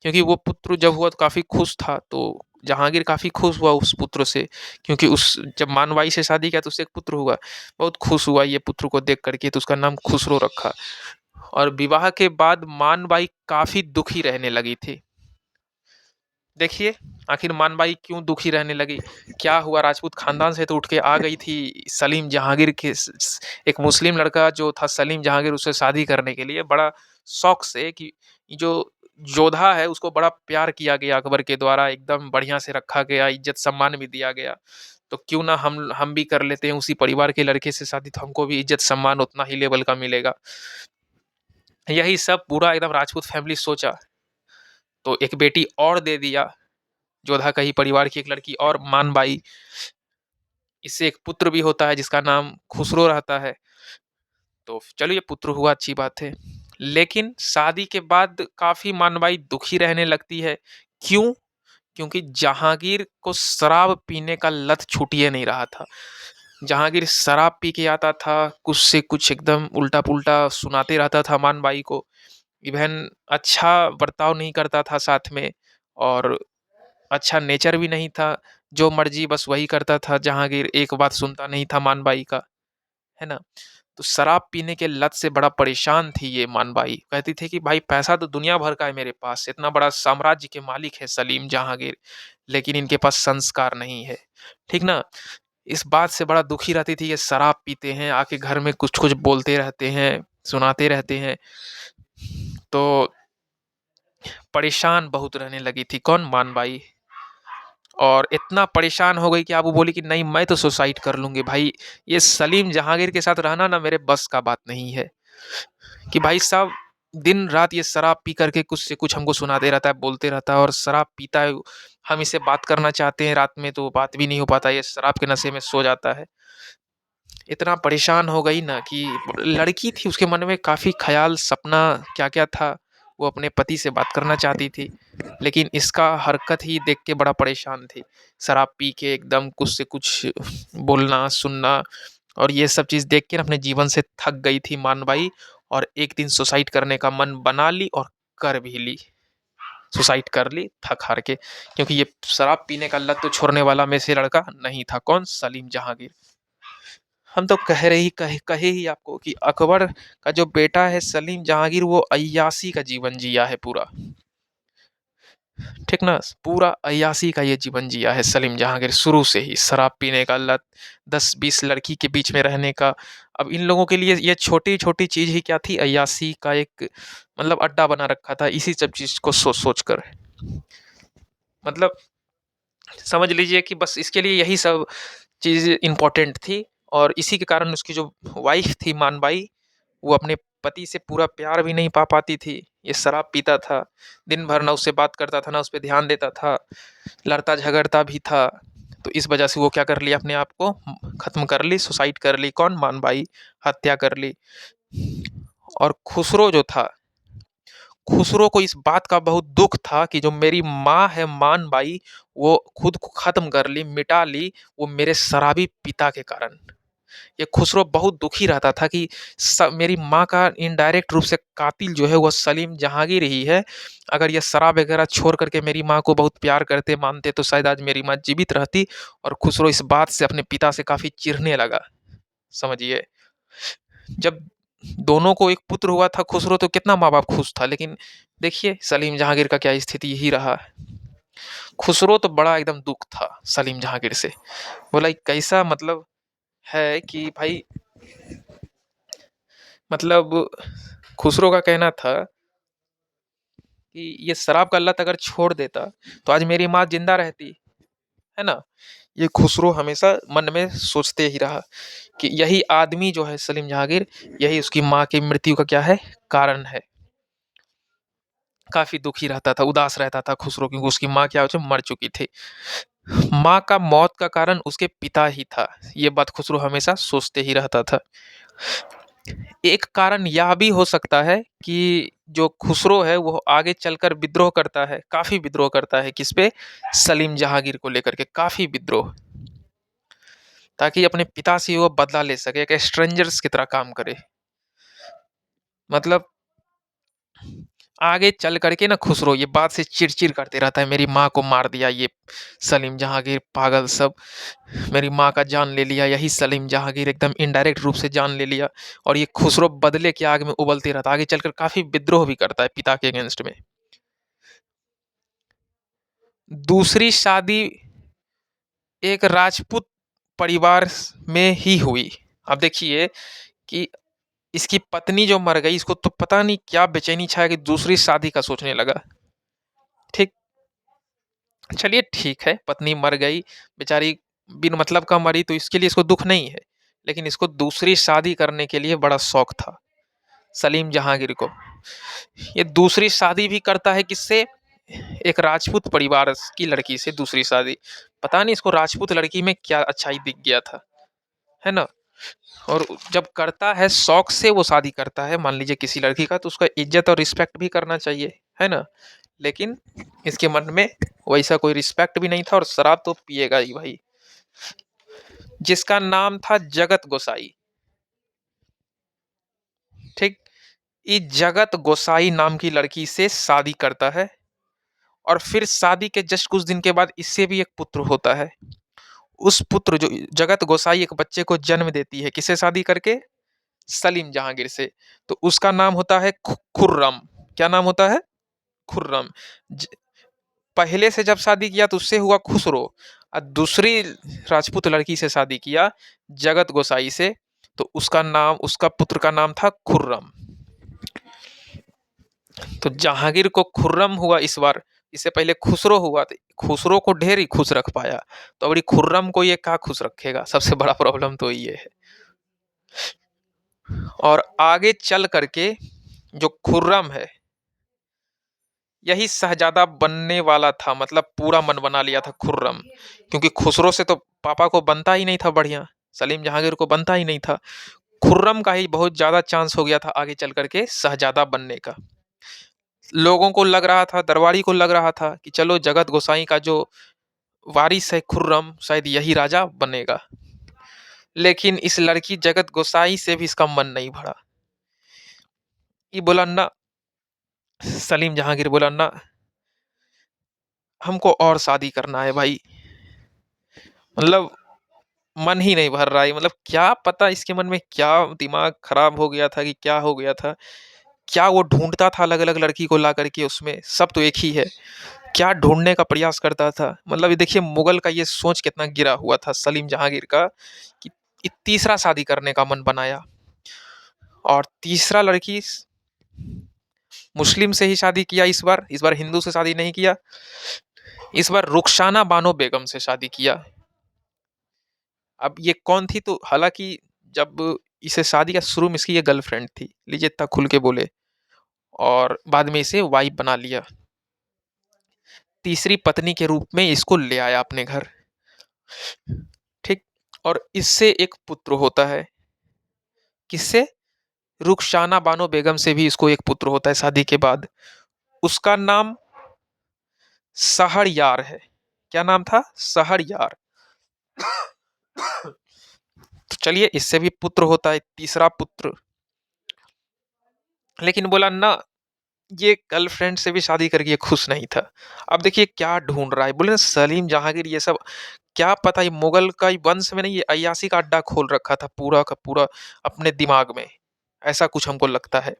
S1: क्योंकि वो पुत्र जब हुआ तो काफी खुश था, तो जहांगीर काफी खुश हुआ उस पुत्र से, क्योंकि उस जब मानबाई से शादी किया तो उससे एक पुत्र हुआ, बहुत खुश हुआ ये पुत्र को देख करके, तो उसका नाम खुसरो रखा। और विवाह के बाद मानबाई काफी दुखी रहने लगी थी। देखिए, आखिर मानबाई क्यों दुखी रहने लगी, क्या हुआ, राजपूत खानदान से तो उठ के आ गई थी सलीम जहांगीर के, एक मुस्लिम लड़का जो था सलीम जहांगीर, उससे शादी करने के लिए बड़ा शौक से, कि जो जोधा है उसको बड़ा प्यार किया गया अकबर के द्वारा, एकदम बढ़िया से रखा गया, इज्जत सम्मान भी दिया गया, तो क्यों ना हम भी कर लेते हैं उसी परिवार के लड़के से शादी, तो हमको भी इज्जत सम्मान उतना ही लेवल का मिलेगा। यही सब पूरा एकदम राजपूत फैमिली सोचा, तो एक बेटी और दे दिया, जोधा का ही परिवार की एक लड़की और, मानबाई। इससे एक पुत्र भी होता है जिसका नाम खुसरो रहता है। तो चलो ये पुत्र हुआ, अच्छी बात है, लेकिन शादी के बाद काफी मानबाई दुखी रहने लगती है। क्यों, क्योंकि जहांगीर को शराब पीने का लत छूटिए नहीं रहा था। जहांगीर शराब पी के आता था, कुछ से कुछ एकदम उल्टा पुल्टा सुनाते रहता था मानबाई को, इवन अच्छा बर्ताव नहीं करता था साथ में, और अच्छा नेचर भी नहीं था, जो मर्जी बस वही करता था जहांगीर, एक बात सुनता नहीं था मानबाई का, है ना। तो शराब पीने के लत से बड़ा परेशान थी ये मानबाई, कहती थी कि भाई पैसा तो दुनिया भर का है मेरे पास, इतना बड़ा साम्राज्य के मालिक है सलीम जहांगीर, लेकिन इनके पास संस्कार नहीं है, ठीक ना। इस बात से बड़ा दुखी रहती थी, ये शराब पीते हैं, आके घर में कुछ कुछ बोलते रहते हैं, सुनाते रहते हैं, तो परेशान बहुत रहने लगी थी कौन, मानबाई। और इतना परेशान हो गई कि अब वो बोली कि नहीं मैं तो सुसाइड कर लूंगी भाई, ये सलीम जहांगीर के साथ रहना ना मेरे बस का बात नहीं है, कि भाई साहब दिन रात ये शराब पी करके कुछ से कुछ हमको सुनाते रहता है, बोलते रहता है और शराब पीता है। हम इससे बात करना चाहते हैं रात में तो बात भी नहीं हो पाता, ये शराब के नशे में सो जाता है। इतना परेशान हो गई ना कि लड़की थी, उसके मन में काफ़ी ख़्याल, सपना क्या-क्या था, वो अपने पति से बात करना चाहती थी, लेकिन इसका हरकत ही देख के बड़ा परेशान थी। शराब पी के एकदम कुछ से कुछ बोलना, सुनना और ये सब चीज़ देख के ना अपने जीवन से थक गई थी मानबाई और एक दिन सुसाइड करने का मन बना ली और कर भी ली। सुसाइड कर ली थक-हार के, क्योंकि ये शराब पीने का लत तो छोड़ने वाला में से लड़का नहीं था। कौन? सलीम जहांगीर। हम तो कहे ही आपको कि अकबर का जो बेटा है सलीम जहांगीर, वो अय्याशी का जीवन जिया है पूरा। ठीक ना? पूरा अय्याशी का ये जीवन जिया है सलीम जहांगीर, शुरू से ही शराब पीने का लत, 10-20 लड़की के बीच में रहने का। अब इन लोगों के लिए ये छोटी-छोटी चीज़ ही क्या थी, अय्याशी का एक मतलब अड्डा बना रखा था इसी सब चीज़ को सोच-सोच कर। मतलब समझ लीजिए कि बस इसके लिए यही सब चीज़ इम्पोर्टेंट थी और इसी के कारण उसकी जो वाइफ़ थी मानबाई, वो अपने पति से पूरा प्यार भी नहीं पा पाती थी। ये शराब पीता था, दिन भर ना उससे बात करता था, ना उस पे ध्यान देता था, लड़ता-झगड़ता भी था। तो इस वजह से वो क्या कर लिया, अपने आप को ख़त्म कर ली, सुसाइड कर ली। कौन? मानबाई, हत्या कर ली। और खुसरो जो था, खुसरो को इस बात का बहुत दुःख था कि जो मेरी माँ है मानबाई, वो खुद को ख़त्म कर ली, मिटा ली, वो मेरे शराबी पिता के कारण। ये खुसरो बहुत दुखी रहता था कि मेरी माँ का इनडायरेक्ट रूप से कातिल जो है वो सलीम जहांगीर ही है। अगर ये शराब वगैरह छोड़ करके मेरी माँ को बहुत प्यार करते मानते तो शायद आज मेरी माँ जीवित रहती। और खुसरो इस बात से अपने पिता से काफ़ी चिढ़ने लगा। समझिए, जब दोनों को एक पुत्र हुआ था खुसरो तो कितना माँ बाप खुश था, लेकिन देखिए सलीम जहांगीर का क्या स्थिति यही रहा। खुसरो तो बड़ा एकदम दुख था सलीम जहांगीर से। बोला कैसा मतलब है कि भाई, मतलब खुसरो का कहना था कि ये शराब का लत अगर छोड़ देता तो आज मेरी माँ जिंदा रहती, है ना? ये खुसरो हमेशा मन में सोचते ही रहा कि यही आदमी जो है सलीम जहांगीर, यही उसकी माँ की मृत्यु का क्या है, कारण है। काफी दुखी रहता था, उदास रहता था खुसरो, क्योंकि उसकी माँ क्या हो चुकी, मर चुकी थी। माँ का मौत का कारण उसके पिता ही था, ये बात खुसरो हमेशा सोचते ही रहता था। एक कारण यह भी हो सकता है कि जो खुसरो है वो आगे चलकर विद्रोह करता है, काफी विद्रोह करता है, किस पे? सलीम जहांगीर को लेकर के काफी विद्रोह, ताकि अपने पिता से वो बदला ले सके, एक स्ट्रेंजर्स की तरह काम करे। मतलब आगे चल करके ना खुसरो ये बात से चिड़-चिड़ करते रहता है, मेरी माँ को मार दिया ये सलीम जहांगीर, पागल सब, मेरी माँ का जान ले लिया यही सलीम जहांगीर, एकदम इनडायरेक्ट रूप से जान ले लिया। और ये खुसरो बदले की आग में उबलते रहता है, आगे चलकर काफी विद्रोह भी करता है पिता के अगेंस्ट में। दूसरी शादी एक राजपूत परिवार में ही हुई। अब देखिए कि इसकी पत्नी जो मर गई, इसको तो पता नहीं क्या बेचैनी छाया कि दूसरी शादी का सोचने लगा। ठीक, चलिए ठीक है, पत्नी मर गई, बेचारी बिन मतलब का मरी तो इसके लिए इसको दुःख नहीं है। लेकिन इसको दूसरी शादी करने के लिए बड़ा शौक था सलीम जहांगीर को। ये दूसरी शादी भी करता है किससे? एक राजपूत परिवार की लड़की से दूसरी शादी। पता नहीं इसको राजपूत लड़की में क्या अच्छाई दिख गया था, है ना? और जब करता है शौक से वो शादी करता है, मान लीजिए किसी लड़की का, तो उसका इज्जत और रिस्पेक्ट भी करना चाहिए, है ना? लेकिन इसके मन में वैसा कोई रिस्पेक्ट भी नहीं था और शराब तो पिएगा ही भाई। जिसका नाम था जगत गोसाई। ठीक, इस जगत गोसाई नाम की लड़की से शादी करता है और फिर शादी के जस्ट कुछ दिन के बाद इससे भी एक पुत्र होता है। उस पुत्र जो जगत गोसाई एक बच्चे को जन्म देती है, किससे शादी करके? सलीम जहांगीर से। तो उसका नाम होता है खुर्रम। क्या नाम होता है? खुर्रम। पहले से जब शादी किया तो उससे हुआ खुसरो, और दूसरी राजपूत लड़की से शादी किया जगत गोसाई से, तो उसका नाम, उसका पुत्र का नाम था खुर्रम। तो जहांगीर को खुर्रम हुआ इस बार, इससे पहले खुसरो हुआ, तो खुसरो को ढेर ही खुश रख पाया, तो अभी खुर्रम को ये क्या खुश रखेगा? सबसे बड़ा प्रॉब्लम तो ये है। और आगे चल करके जो खुर्रम है, यही शहजादा बनने वाला था, मतलब पूरा मन बना लिया था खुर्रम, क्योंकि खुसरो से तो पापा को बनता ही नहीं था बढ़िया, सलीम जहांगीर को बनता ही नहीं था। खुर्रम का ही बहुत ज्यादा चांस हो गया था आगे चल करके शहजादा बनने का। लोगों को लग रहा था, दरबारी को लग रहा था कि चलो जगत गोसाई का जो वारिस है खुर्रम, शायद यही राजा बनेगा। लेकिन इस लड़की जगत गोसाई से भी इसका मन नहीं भरा। ये बोला ना, सलीम जहांगीर बोला ना, हमको और शादी करना है भाई। मतलब मन ही नहीं भर रहा है, मतलब क्या पता इसके मन में क्या दिमाग खराब हो गया था कि क्या हो गया था। क्या वो ढूंढता था अलग अलग लड़की को ला करके, उसमें सब तो एक ही है, क्या ढूंढने का प्रयास करता था। मतलब ये देखिए मुगल का ये सोच कितना गिरा हुआ था सलीम जहांगीर का, कि तीसरा शादी करने का मन बनाया। और तीसरा लड़की मुस्लिम से ही शादी किया, इस बार हिंदू से शादी नहीं किया, इस बार रुखसाना बानो बेगम से शादी किया। अब ये कौन थी, तो हालांकि जब इसे शादी का शुरू में इसकी ये गर्लफ्रेंड थी, लीजिए इतना खुल के बोले, और बाद में इसे वाइफ बना लिया, तीसरी पत्नी के रूप में इसको ले आया अपने घर। ठीक। और इससे एक पुत्र होता है, किससे? रुखसाना बानो बेगम से भी इसको एक पुत्र होता है शादी के बाद। उसका नाम सहरयार है। क्या नाम था? सहरयार। तो चलिए इससे भी पुत्र होता है, तीसरा पुत्र। लेकिन बोला ना, ये गर्लफ्रेंड से भी शादी करके ये खुश नहीं था। अब देखिए क्या ढूंढ रहा है, बोले ना सलीम जहांगीर ये सब, क्या पता ये मुगल का ही वंश में नहीं, ये अय्यासी का अड्डा खोल रखा था पूरा का पूरा अपने दिमाग में, ऐसा कुछ हमको लगता है।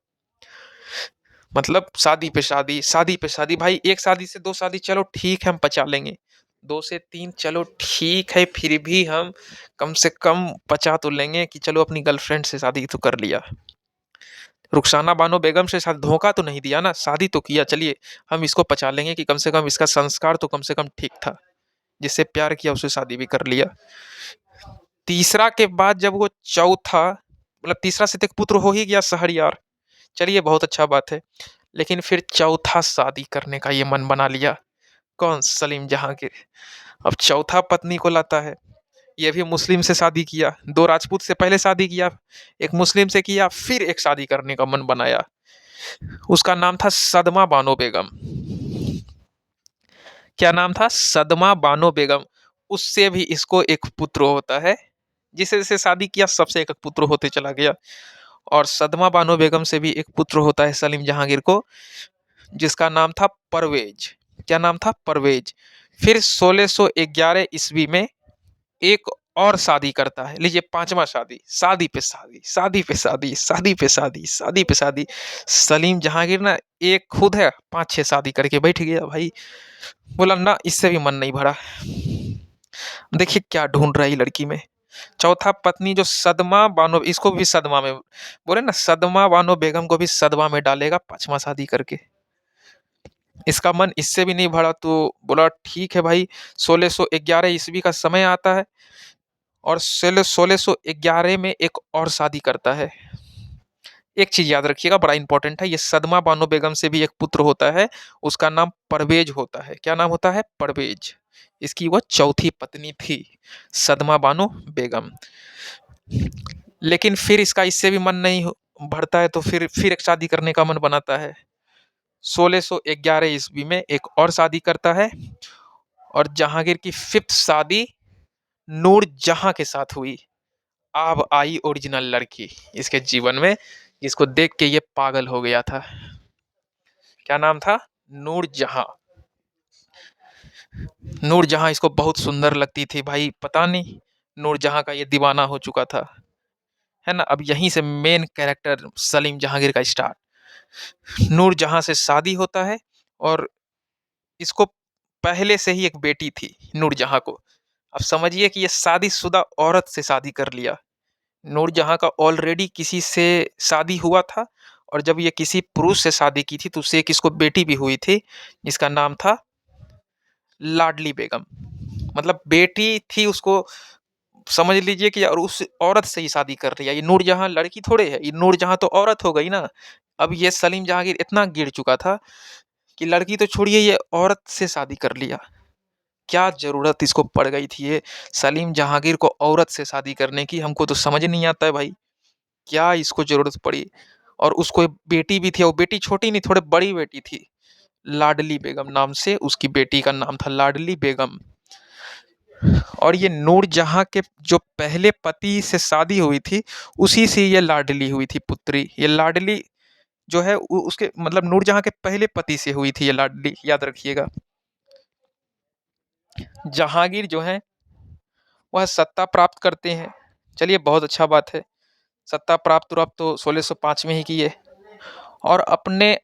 S1: मतलब शादी पे शादी, शादी पे शादी, भाई एक शादी से दो शादी चलो ठीक है हम पचा लेंगे, दो से तीन चलो ठीक है, फिर भी हम कम से कम पचा तो लेंगे कि चलो अपनी गर्लफ्रेंड से शादी तो कर लिया, रुखसाना बानो बेगम से शादी, धोखा तो नहीं दिया ना, शादी तो किया, चलिए हम इसको पचा लेंगे कि कम से कम इसका संस्कार तो कम से कम ठीक था, जिससे प्यार किया उससे शादी भी कर लिया। तीसरा के बाद जब वो चौथा, मतलब तीसरा से तो एक पुत्र हो ही गया सहरयार, चलिए बहुत अच्छा बात है। लेकिन फिर चौथा शादी करने का ये मन बना लिया, कौन? सलीम जहांगीर। अब चौथा पत्नी को लाता है, ये भी मुस्लिम से शादी किया, दो राजपूत से पहले शादी किया, एक मुस्लिम से किया, फिर एक शादी करने का मन बनाया। उसका नाम था सदमा बानो बेगम। क्या नाम था? सदमा बानो बेगम। उससे भी इसको एक पुत्र होता है, जिसे जिसे शादी किया सबसे एक पुत्र होते चला गया। और सदमा बानो बेगम से भी एक पुत्र होता है सलीम जहांगीर को, जिसका नाम था परवेज। क्या नाम था? परवेज। फिर 1611 ईस्वी में एक और शादी करता है, लीजिए पांचवा शादी, शादी पे शादी, शादी पे शादी, शादी पे शादी, शादी पे शादी। सलीम जहांगीर ना एक खुद है पांच छह शादी करके बैठ गया भाई। बोला ना इससे भी मन नहीं भरा। देखिए क्या ढूंढ रही लड़की में। चौथा पत्नी जो सदमा बानो, इसको भी सदमा में, बोले ना सदमा बानो बेगम को भी सदमा में डालेगा पांचवा शादी करके। इसका मन इससे भी नहीं भरा, तो बोला ठीक है भाई, 1611 ईस्वी का समय आता है, और 1611 में एक और शादी करता है। एक चीज याद रखिएगा, बड़ा इंपॉर्टेंट है, ये सदमा बानो बेगम से भी एक पुत्र होता है, उसका नाम परवेज होता है। क्या नाम होता है? परवेज। इसकी वह चौथी पत्नी थी, सदमा बानो बेगम। लेकिन फिर इसका इससे भी मन नहीं भरता है, तो फिर एक शादी करने का मन बनाता है। 1611 ईस्वी में एक और शादी करता है, और जहांगीर की फिफ्थ शादी नूर जहां के साथ हुई। अब आई ओरिजिनल लड़की इसके जीवन में, जिसको देख के ये पागल हो गया था। क्या नाम था? नूर जहां। नूर जहां इसको बहुत सुंदर लगती थी भाई, पता नहीं नूर जहां का ये दीवाना हो चुका था, है ना। अब यहीं से मेन कैरेक्टर सलीम जहांगीर का स्टार्ट। नूर जहां से शादी होता है, और इसको पहले से ही एक बेटी थी नूर जहां को। अब समझिए कि ये शादीशुदा औरत से शादी कर लिया। नूर जहां का ऑलरेडी किसी से शादी हुआ था, और जब ये किसी पुरुष से शादी की थी तो उससे एक इसको बेटी भी हुई थी, जिसका नाम था लाडली बेगम। मतलब बेटी थी उसको, समझ लीजिए कि, और उस औरत से ही शादी कर रही है। ये नूर जहां लड़की थोड़े है, ये नूर जहां तो औरत हो गई ना। अब ये सलीम जहांगीर इतना गिर चुका था कि लड़की तो छोड़िए, ये औरत से शादी कर लिया। क्या ज़रूरत इसको पड़ गई थी ये सलीम जहांगीर को औरत से शादी करने की, हमको तो समझ नहीं आता है भाई, क्या इसको ज़रूरत पड़ी। और उसको एक बेटी भी थी, वो बेटी छोटी नहीं, थोड़े बड़ी बेटी थी, लाडली बेगम नाम से उसकी बेटी का नाम था, लाडली बेगम। और ये नूरजहां के जो पहले पति से शादी हुई थी, उसी से ये लाडली हुई थी पुत्री। ये लाडली जो है उसके मतलब नूरजहां के पहले पति से हुई थी ये लाडली, याद रखिएगा। जहांगीर जो है वह सत्ता प्राप्त करते हैं, चलिए बहुत अच्छा बात है। सत्ता प्राप्त तो 1605 में ही किए, और अपने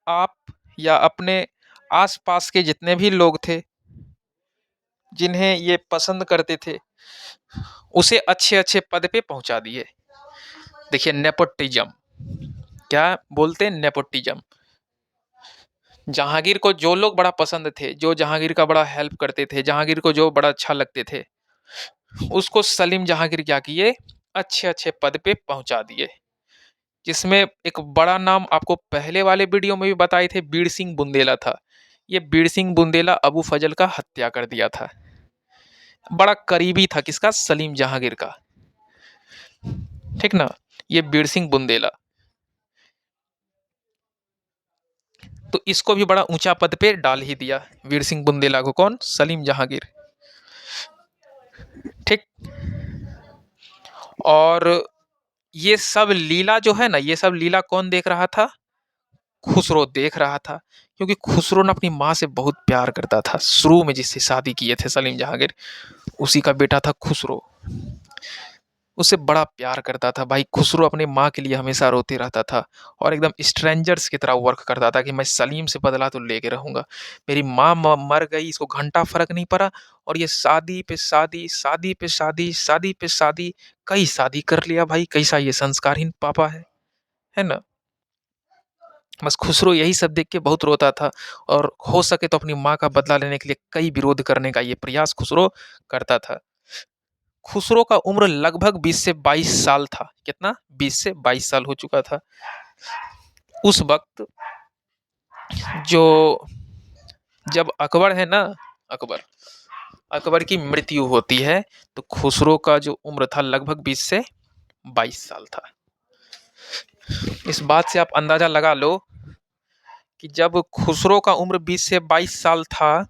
S1: आप या अपने आसपास के जितने भी लोग थे जिन्हें ये पसंद करते थे, उसे अच्छे अच्छे पद पे पहुंचा दिए। देखिए नेपोटिज्म, क्या बोलते हैं, नेपोटिज्म। जहांगीर को जो लोग बड़ा पसंद थे, जो जहांगीर का बड़ा हेल्प करते थे, जहांगीर को जो बड़ा अच्छा लगते थे, उसको सलीम जहांगीर क्या किए, अच्छे अच्छे पद पे पहुंचा दिए। जिसमें एक बड़ा नाम आपको पहले वाले वीडियो में भी बताए थे, बीर सिंह बुंदेला था। ये बीर सिंह बुंदेला अबू फजल का हत्या कर दिया था। बड़ा करीबी था किसका, सलीम जहांगीर का, ठीक ना। ये बीर सिंह बुंदेला, तो इसको भी बड़ा ऊंचा पद पे डाल ही दिया, वीर सिंह बुंदेला को। कौन, सलीम जहांगीर, ठीक। और ये सब लीला जो है ना, ये सब लीला कौन देख रहा था, खुसरो देख रहा था। क्योंकि खुसरो ने अपनी माँ से बहुत प्यार करता था, शुरू में जिससे शादी किए थे सलीम जहांगीर, उसी का बेटा था खुसरो। उससे बड़ा प्यार करता था भाई। खुसरो अपने माँ के लिए हमेशा रोते रहता था, और एकदम स्ट्रेंजर्स की तरह वर्क करता था कि मैं सलीम से बदला तो लेके रहूंगा। मेरी माँ मर गई, इसको घंटा फर्क नहीं पड़ा, और ये शादी पे शादी, शादी पे शादी, शादी पे शादी, कई शादी कर लिया भाई। कैसा ये संस्कारहीन पापा है ना। बस खुसरो यही सब देख के बहुत रोता था, और हो सके तो अपनी माँ का बदला लेने के लिए कई विरोध करने का ये प्रयास खुसरो करता था। खुसरो का उम्र लगभग 20 से 22 साल था। कितना, 20 से 22 साल हो चुका था उस वक्त। जो जब अकबर है ना, अकबर अकबर की मृत्यु होती है, तो खुसरो का जो उम्र था लगभग 20 से 22 साल था। इस बात से आप अंदाजा लगा लो कि जब खुसरो का उम्र 20 से 22 साल था,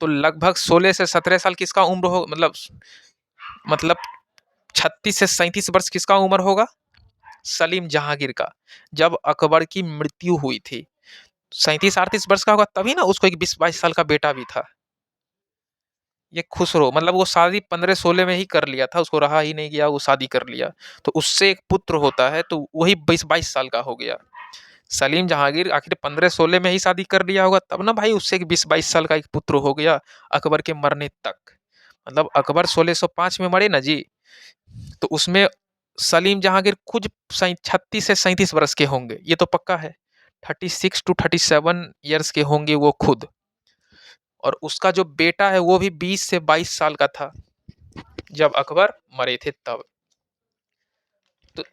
S1: तो लगभग 16 से 17 साल किसका उम्र हो, मतलब 36 से 37 वर्ष किसका उम्र होगा, सलीम जहांगीर का। जब अकबर की मृत्यु हुई थी, 37-38 वर्ष का होगा, तभी ना उसको एक 20-22 साल का बेटा भी था। ये खुसरो मतलब वो शादी 15-16 में ही कर लिया था, उसको रहा ही नहीं गया, वो शादी कर लिया। तो उससे एक पुत्र होता है, तो वही 20-22 साल का हो गया। सलीम जहांगीर आखिर 15-16 में ही शादी कर लिया होगा, तब ना भाई उससे एक 20-22 साल का एक पुत्र हो गया अकबर के मरने तक। मतलब अकबर 1605 में मरे ना जी, तो उसमें सलीम जहांगीर कुछ 36 से 37 वर्ष के होंगे, ये तो पक्का है। 36 to 37 ईयर्स के होंगे वो खुद। और उसका जो बेटा है वो भी 20 से 22 साल का था जब अकबर मरे थे तब। तो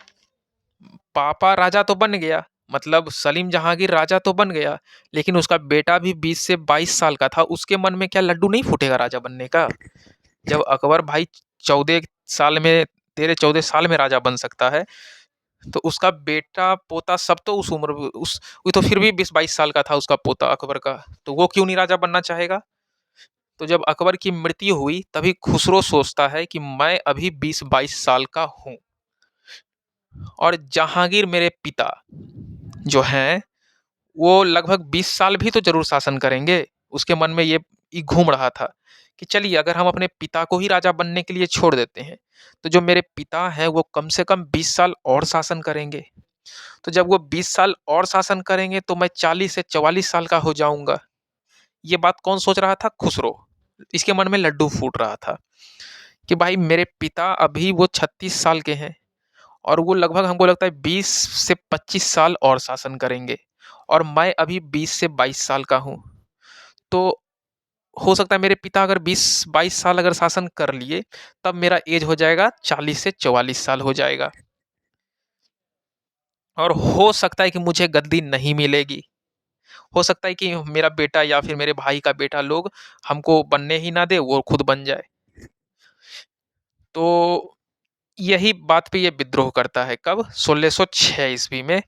S1: पापा राजा तो बन गया, मतलब सलीम जहांगीर राजा तो बन गया, लेकिन उसका बेटा भी 20 से 22 साल का था। उसके मन में क्या लड्डू नहीं फूटेगा राजा बनने का। जब अकबर भाई 14 साल में, 13-14 साल में राजा बन सकता है, तो उसका बेटा पोता सब तो उस उम्र उस वो तो फिर भी 20-22 साल का था उसका पोता अकबर का, तो वो क्यों नहीं राजा बनना चाहेगा। तो जब अकबर की मृत्यु हुई, तभी खुसरो सोचता है कि मैं अभी 20-22 साल का हूं, और जहांगीर मेरे पिता जो हैं वो लगभग 20 साल भी तो जरूर शासन करेंगे। उसके मन में ये घूम रहा था कि चलिए अगर हम अपने पिता को ही राजा बनने के लिए छोड़ देते हैं, तो जो मेरे पिता हैं वो कम से कम 20 साल और शासन करेंगे। तो जब वो 20 साल और शासन करेंगे, तो मैं 40 से 44 साल का हो जाऊंगा। ये बात कौन सोच रहा था, खुसरो। इसके मन में लड्डू फूट रहा था कि भाई मेरे पिता अभी वो 36 साल के हैं, और वो लगभग हमको लगता है 20 से 25 साल और शासन करेंगे, और मैं अभी 20 से 22 साल का हूँ। तो हो सकता है मेरे पिता अगर 20-22 साल अगर शासन कर लिए, तब मेरा एज हो जाएगा 40 से 44 साल हो जाएगा। और हो सकता है कि मुझे गद्दी नहीं मिलेगी। हो सकता है कि मेरा बेटा या फिर मेरे भाई का बेटा लोग हमको बनने ही ना दे, वो खुद बन जाए। तो यही बात पे ये विद्रोह करता है, कब? 1606 ईस्वी में,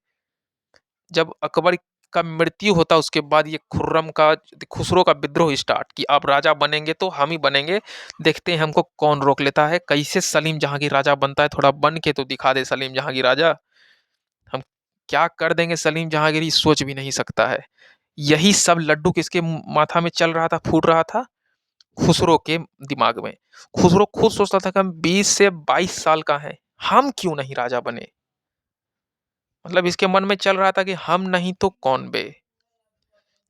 S1: जब अकबर का मृत्यु होता है उसके बाद ये खुर्रम का, खुसरो का विद्रोह स्टार्ट, कि आप राजा बनेंगे तो हम ही बनेंगे, देखते हैं हमको कौन रोक लेता है। कैसे सलीम जहांगीर राजा बनता है, थोड़ा बन के तो दिखा दे सलीम जहांगीर राजा। हम क्या कर देंगे सलीम जहांगीर, ये सोच भी नहीं सकता है। यही सब लड्डू किसके माथा में चल रहा था, फूट रहा था? खुसरो के दिमाग में। खुसरो खुद सोचता था कि हम 20 से 22 साल का हैं, हम क्यों नहीं राजा बने। मतलब इसके मन में चल रहा था कि हम नहीं तो कौन बे।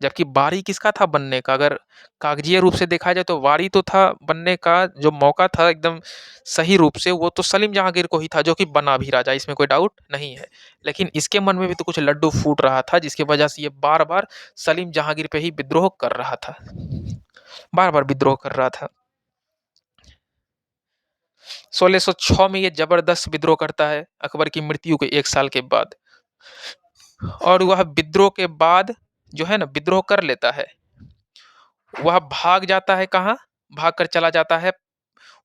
S1: जबकि बारी किसका था बनने का? अगर कागजीय रूप से देखा जाए तो वारी तो था बनने का, जो मौका था एकदम सही रूप से, वो तो सलीम जहांगीर को ही था, जो कि बना भी राजा, इसमें कोई डाउट नहीं है। लेकिन इसके मन में भी तो कुछ लड्डू फूट रहा था, जिसकी वजह से ये बार बार सलीम जहांगीर पे ही विद्रोह कर रहा था, बार बार विद्रोह कर रहा था। 1606 में ये जबरदस्त विद्रोह करता है अकबर की मृत्यु के 1 साल के बाद। और वह विद्रोह के बाद जो है ना, विद्रोह कर लेता है, वह भाग जाता है कहाँ? भाग कर चला जाता है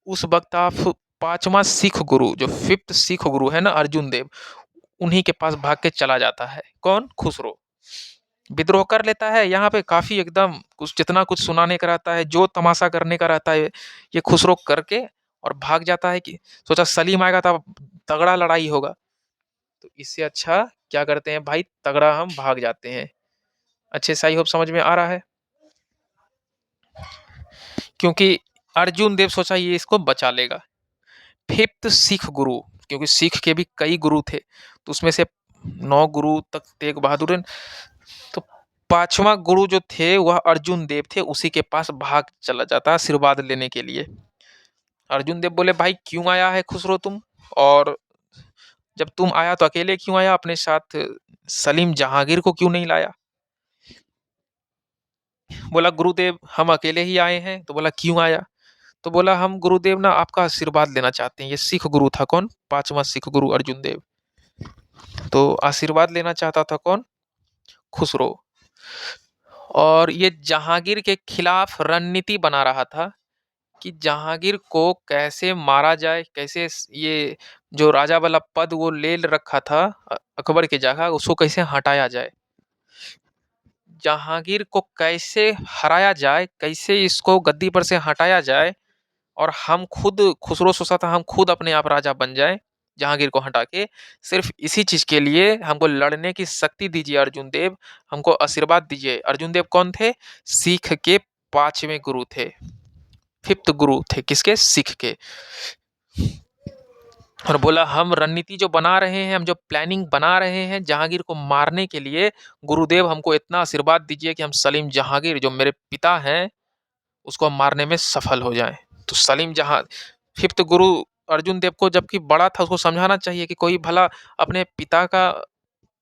S1: उस वक्त आप पांचवा सिख गुरु, जो फिफ्थ सिख गुरु है ना, अर्जुन देव, उन्हीं के पास भाग के चला जाता है। कौन? खुसरो। विद्रोह कर लेता है, यहाँ पे काफी एकदम कुछ, जितना कुछ सुनाने का रहता है, जो तमाशा करने का रहता है, ये खुसरो करके और भाग जाता है। कि सोचा सलीम आएगा तब तगड़ा लड़ाई होगा, तो इससे अच्छा क्या करते हैं भाई, तगड़ा हम भाग जाते हैं। अच्छे से आई होप समझ में आ रहा है। क्योंकि अर्जुन देव सोचा ये इसको बचा लेगा। फिफ्थ सिख गुरु, क्योंकि सिख के भी कई गुरु थे, तो उसमें से 9 गुरु तक तेग बहादुर, तो पांचवा गुरु जो थे वह अर्जुन देव थे, उसी के पास भाग चला जाता आशीर्वाद लेने के लिए। अर्जुन देव बोले भाई क्यों आया है खुसरो तुम, और जब तुम आया तो अकेले क्यों आया, अपने साथ सलीम जहांगीर को क्यों नहीं लाया? बोला गुरुदेव हम अकेले ही आए हैं। तो बोला क्यों आया? तो बोला हम गुरुदेव ना आपका आशीर्वाद लेना चाहते हैं। ये सिख गुरु था, कौन? पांचवा सिख गुरु अर्जुन देव। तो आशीर्वाद लेना चाहता था कौन? खुसरो। और ये जहांगीर के खिलाफ रणनीति बना रहा था कि जहांगीर को कैसे मारा जाए, कैसे ये जो राजा वाला पद वो ले रखा था अकबर की जगह, उसको कैसे हटाया जाए, जहांगीर को कैसे हराया जाए, कैसे इसको गद्दी पर से हटाया जाए, और हम खुद, खुसरो सोचता था हम खुद अपने आप राजा बन जाए जहांगीर को हटा के। सिर्फ इसी चीज के लिए हमको लड़ने की शक्ति दीजिए अर्जुन देव, हमको आशीर्वाद दीजिए। अर्जुन देव कौन थे? सिख के पांचवें गुरु थे, फिफ्थ गुरु थे, किसके? सिख के। और बोला हम रणनीति जो बना रहे हैं, हम जो प्लानिंग बना रहे हैं जहांगीर को मारने के लिए, गुरुदेव हमको इतना आशीर्वाद दीजिए कि हम सलीम जहांगीर जो मेरे पिता हैं उसको मारने में सफल हो जाएं। तो सलीम जहां, फिफ्थ गुरु अर्जुन देव को जबकि बड़ा था, उसको समझाना चाहिए कि कोई भला अपने पिता का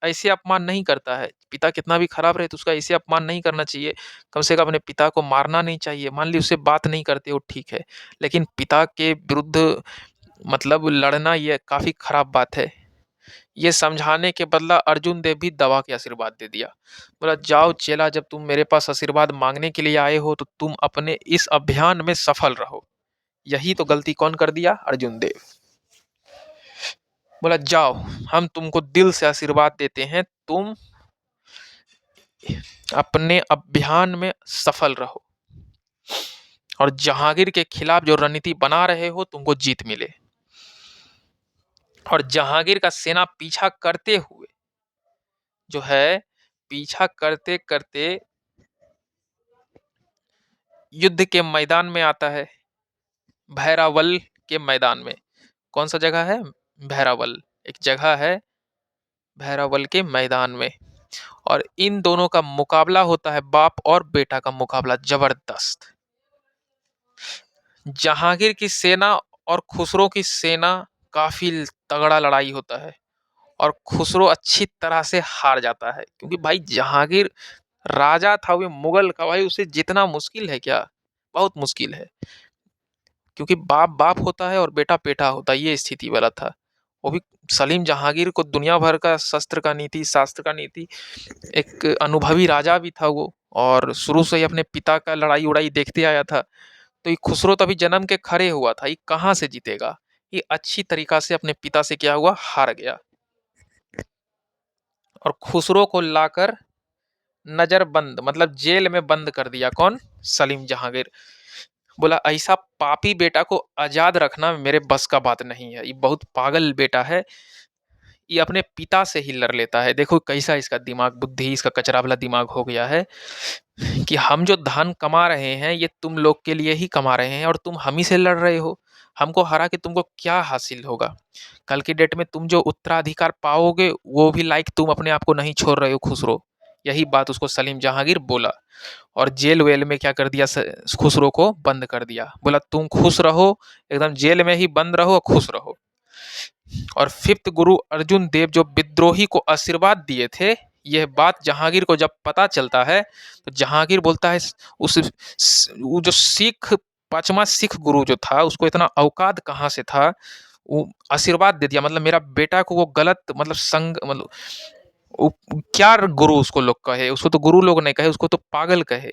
S1: ऐसे अपमान नहीं करता है, पिता कितना भी खराब रहे तो उसका ऐसे अपमान नहीं करना चाहिए। कम से कम अपने पिता को मारना नहीं चाहिए। मान ली उससे बात नहीं करते हो ठीक है, लेकिन पिता के विरुद्ध मतलब लड़ना ये काफी खराब बात है। ये समझाने के बदला अर्जुन देव भी दवा के आशीर्वाद दे दिया। बोला जाओ चेला, जब तुम मेरे पास आशीर्वाद मांगने के लिए आए हो तो तुम अपने इस अभियान में सफल रहो। यही तो गलती कौन कर दिया? अर्जुन देव। बोला जाओ हम तुमको दिल से आशीर्वाद देते हैं, तुम अपने अभियान में सफल रहो और जहांगीर के खिलाफ जो रणनीति बना रहे हो तुमको जीत मिले। और जहांगीर का सेना पीछा करते हुए जो है, पीछा करते करते युद्ध के मैदान में आता है, भैरावल के मैदान में। कौन सा जगह है? भैरावल एक जगह है, भैरावल के मैदान में। और इन दोनों का मुकाबला होता है, बाप और बेटा का मुकाबला जबरदस्त। जहांगीर की सेना और खुसरो की सेना, काफी तगड़ा लड़ाई होता है और खुसरो अच्छी तरह से हार जाता है। क्योंकि भाई जहांगीर राजा था, वो मुगल का, भाई उसे जितना मुश्किल है क्या, बहुत मुश्किल है। क्योंकि बाप बाप होता है और बेटा बेटा होता है, ये स्थिति वाला था। वो भी सलीम जहांगीर को दुनिया भर का शस्त्र का नीति, शास्त्र का नीति, एक अनुभवी राजा भी था वो, और शुरू से ही अपने पिता का लड़ाई उड़ाई देखते आया था। तो ये खुसरो तभी जन्म के खड़े हुआ था, ये कहाँ से जीतेगा। ये अच्छी तरीका से अपने पिता से क्या हुआ, हार गया। और खुसरो को लाकर नजरबंद मतलब जेल में बंद कर दिया, कौन, सलीम जहांगीर। बोला ऐसा पापी बेटा को आजाद रखना मेरे बस का बात नहीं है, ये बहुत पागल बेटा है, ये अपने पिता से ही लड़ लेता है। देखो कैसा इसका दिमाग, बुद्धि, इसका कचरा वाला दिमाग हो गया है कि हम जो धन कमा रहे हैं ये तुम लोग के लिए ही कमा रहे हैं, और तुम हम ही से लड़ रहे हो। हमको हरा के तुमको क्या हासिल होगा। कल की डेट में तुम जो उत्तराधिकार पाओगे वो भी लाइक तुम अपने आप को नहीं छोड़ रहे हो खुसरो। यही बात उसको सलीम जहांगीर बोला, और जेल वेल में क्या कर दिया, खुसरो को बंद कर दिया। बोला तुम खुश रहो, एकदम जेल में ही बंद रहो, खुश रहो। और फिफ्थ गुरु अर्जुन देव जो विद्रोही को आशीर्वाद दिए थे, यह बात जहांगीर को जब पता चलता है तो जहांगीर बोलता है उस वो जो सिख, पांचवा सिख गुरु जो था उसको इतना औकात कहाँ से था, वो आशीर्वाद दे दिया। मतलब मेरा बेटा को वो गलत मतलब संग मतलब क्या गुरु उसको लोग कहे, उसको तो गुरु लोग नहीं कहे, उसको तो पागल कहे।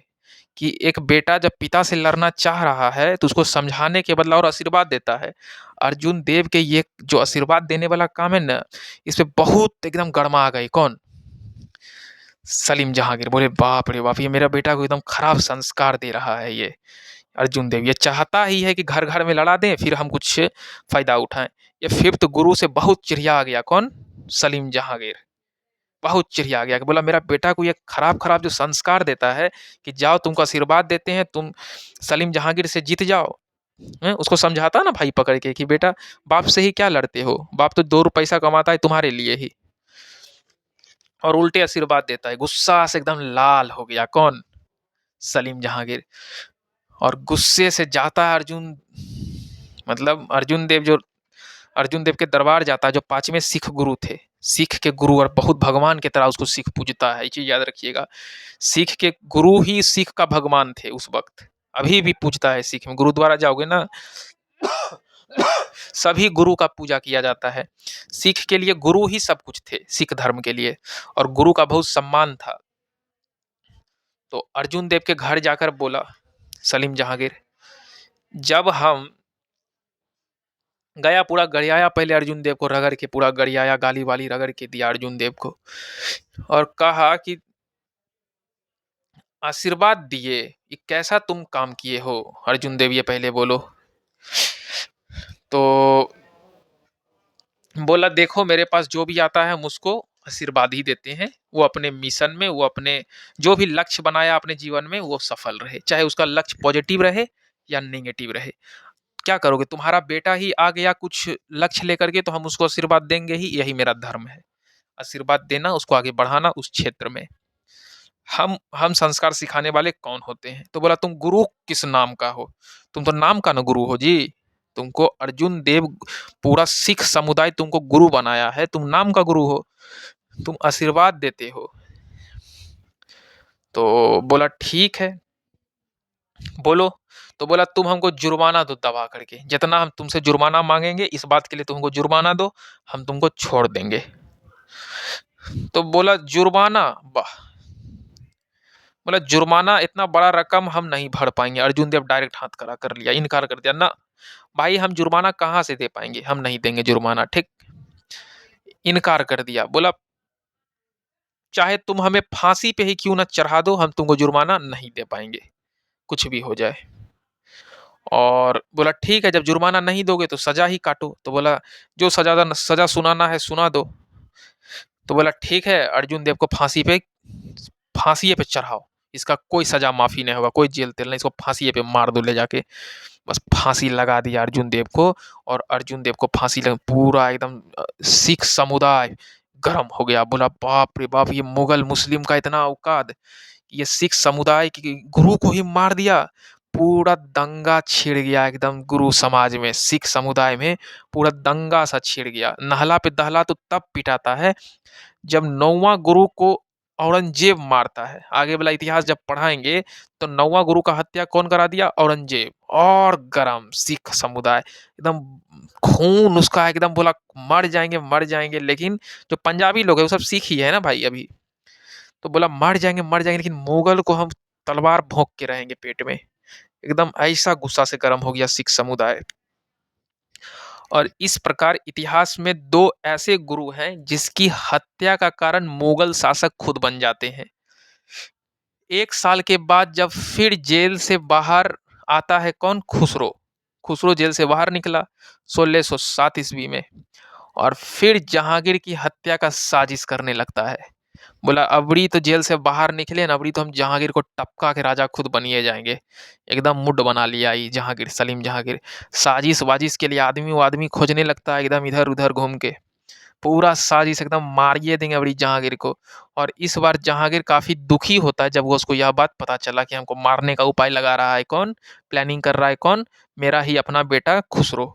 S1: कि एक बेटा जब पिता से लड़ना चाह रहा है तो उसको समझाने के बदला और आशीर्वाद देता है। अर्जुन देव के ये जो आशीर्वाद देने वाला काम है ना, इस पे बहुत एकदम गरमा गई, कौन, सलीम जहांगीर। बोले बाप रे बाप, ये मेरा बेटा को एकदम खराब संस्कार दे रहा है ये अर्जुन देव, ये चाहता ही है कि घर घर में लड़ा दें फिर हम कुछ फायदा उठाएं। ये फिफ्थ गुरु से बहुत चिढ़िया गया, कौन, सलीम जहांगीर। बहुत चिढ़िया गया कि बोला मेरा बेटा को ये खराब खराब जो संस्कार देता है कि जाओ तुमको आशीर्वाद देते हैं, तुम सलीम जहांगीर से जीत जाओ। उसको समझाता ना भाई पकड़ के कि बेटा बाप से ही क्या लड़ते हो, बाप तो 2 पैसा कमाता है तुम्हारे लिए ही, और उल्टे आशीर्वाद देता है। गुस्सा से एकदम लाल हो गया, कौन, सलीम जहांगीर। और गुस्से से जाता है अर्जुन, मतलब अर्जुन देव के दरबार जाता है, जो पांचवें सिख गुरु थे, सिख के गुरु, और बहुत भगवान की तरह उसको सिख पूजता है, ये चीज याद रखिएगा। सिख के गुरु ही सिख का भगवान थे उस वक्त, अभी भी पूजता है सिख में। गुरुद्वारा जाओगे ना सभी गुरु का पूजा किया जाता है। सिख के लिए गुरु ही सब कुछ थे, सिख धर्म के लिए, और गुरु का बहुत सम्मान था। तो अर्जुन देव के घर जाकर बोला सलीम जहांगीर, जब हम गया, पूरा गरियाया, पहले अर्जुन देव को रगड़ के पूरा गरियाया, गाली वाली रगड़ के दिया अर्जुन देव को, और कहा कि आशीर्वाद दिए, ये कैसा तुम काम किए हो अर्जुन देव, ये पहले बोलो। तो बोला देखो मेरे पास जो भी आता है हम उसको आशीर्वाद ही देते हैं, वो अपने मिशन में, वो अपने जो भी लक्ष्य बनाया अपने जीवन में वो सफल रहे, चाहे उसका लक्ष्य पॉजिटिव रहे या नेगेटिव रहे। क्या करोगे, तुम्हारा बेटा ही आ गया कुछ लक्ष्य लेकर के तो हम उसको आशीर्वाद देंगे ही, यही मेरा धर्म है, आशीर्वाद देना, उसको आगे बढ़ाना उस क्षेत्र में। हम संस्कार सिखाने वाले कौन होते हैं। तो बोला तुम गुरु किस नाम का हो, तुम तो नाम का ना गुरु हो जी, तुमको अर्जुन देव पूरा सिख समुदाय तुमको गुरु बनाया है, तुम नाम का गुरु हो, तुम आशीर्वाद देते हो। तो बोला ठीक है, बोलो। तो बोला तुम हमको जुर्माना दो, दबा करके जितना हम तुमसे जुर्माना मांगेंगे इस बात के लिए तुम हमको जुर्माना दो, हम तुमको छोड़ देंगे। तो बोला जुर्माना, वाह, बोला जुर्माना इतना बड़ा रकम हम नहीं भर पाएंगे। अर्जुन देव डायरेक्ट हाथ खड़ा कर लिया, इनकार कर दिया, ना भाई हम जुर्माना कहाँ से दे पाएंगे, हम नहीं देंगे जुर्माना, ठीक, इनकार कर दिया। बोला चाहे तुम हमें फांसी पे ही क्यों ना चढ़ा दो, हम तुमको जुर्माना नहीं दे पाएंगे, कुछ भी हो जाए। और बोला ठीक है, जब जुर्माना नहीं दोगे तो सजा ही काटो। तो बोला जो सजा सुनाना है सुना दो। तो बोला ठीक है, अर्जुन देव को फांसी पे चढ़ाओ, इसका कोई सजा माफी नहीं होगा, कोई जेल तेल नहीं, इसको फांसी पे मार दो ले जाके। बस फांसी लगा दिया अर्जुन देव को, और अर्जुन देव को फांसी लग, पूरा एकदम सिख समुदाय गर्म हो गया। बोला बाप रे बाप, ये मुगल मुस्लिम का इतना औकात, ये सिख समुदाय की गुरु को ही मार दिया। पूरा दंगा छिड़ गया एकदम गुरु समाज में, सिख समुदाय में पूरा दंगा सा छिड़ गया। नहला पे दहला तो तब पिटाता है जब 9वां गुरु को औरंगजेब मारता है। आगे वाला इतिहास जब पढ़ाएँगे तो 9वां गुरु का हत्या कौन करा दिया? औरंगजेब। और गरम सिख समुदाय एकदम खून उसका एकदम बोला मर जाएँगे, लेकिन जो पंजाबी लोग हैं वो सब सिख ही है ना भाई अभी। तो बोला मर जाएँगे लेकिन मुगल को हम तलवार भोंक के रहेंगे पेट में। एकदम ऐसा गुस्सा से गरम हो गया सिख समुदाय। और इस प्रकार इतिहास में 2 ऐसे गुरु हैं जिसकी हत्या का कारण मुगल शासक खुद बन जाते हैं। 1 साल के बाद जब फिर जेल से बाहर आता है कौन? खुसरो। खुसरो जेल से बाहर निकला 1607 ईस्वी में और फिर जहांगीर की हत्या का साजिश करने लगता है। बोला अबड़ी तो जेल से बाहर निकले ना, अबड़ी तो हम जहांगीर को टपका के राजा खुद बनिए जाएंगे। एकदम मुड बना लिया ये जहांगीर, सलीम जहांगीर। साजिश वाजिश के लिए आदमी वो आदमी खोजने लगता है एकदम इधर उधर घूम के। पूरा साजिश एकदम मारिए देंगे अबड़ी जहांगीर को। और इस बार जहांगीर काफी दुखी होता है जब वो उसको यह बात पता चला कि हमको मारने का उपाय लगा रहा है कौन, प्लानिंग कर रहा है कौन? मेरा ही अपना बेटा खुसरो।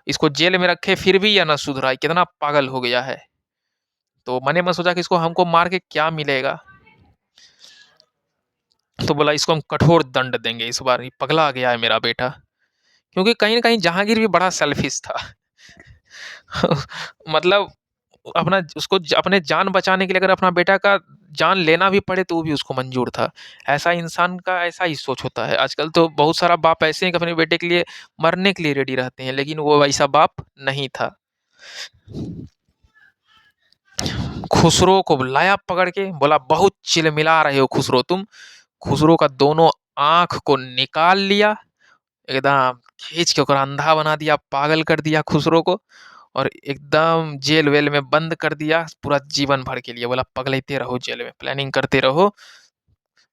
S1: इसको जेल में रखे फिर भी यह न सुधरा, कितना पागल हो गया है। तो मैंने मन सोचा कि इसको हमको मार के क्या मिलेगा, तो बोला इसको हम कठोर दंड देंगे इस बार, ये पगला गया है मेरा बेटा। क्योंकि कहीं न कहीं जहांगीर भी बड़ा सेल्फिश था। मतलब अपना उसको अपने जान बचाने के लिए अगर अपना बेटा का जान लेना भी पड़े तो वो भी उसको मंजूर था। ऐसा इंसान का ऐसा ही सोच होता है। आजकल तो बहुत सारा बाप ऐसे हैं कि अपने बेटे के लिए मरने के लिए रेडी रहते हैं, लेकिन वो वैसा बाप नहीं था। खुसरो को लाया पकड़ के, बोला बहुत चिलमिला रहे हो खुसरो तुम। खुसरो का दोनों आँख को निकाल लिया, एकदम खींच के ओकरा अंधा बना दिया, पागल कर दिया खुसरो को और एकदम जेल-वेल में बंद कर दिया पूरा जीवन भर के लिए। बोला पगलैते रहो जेल में, प्लानिंग करते रहो।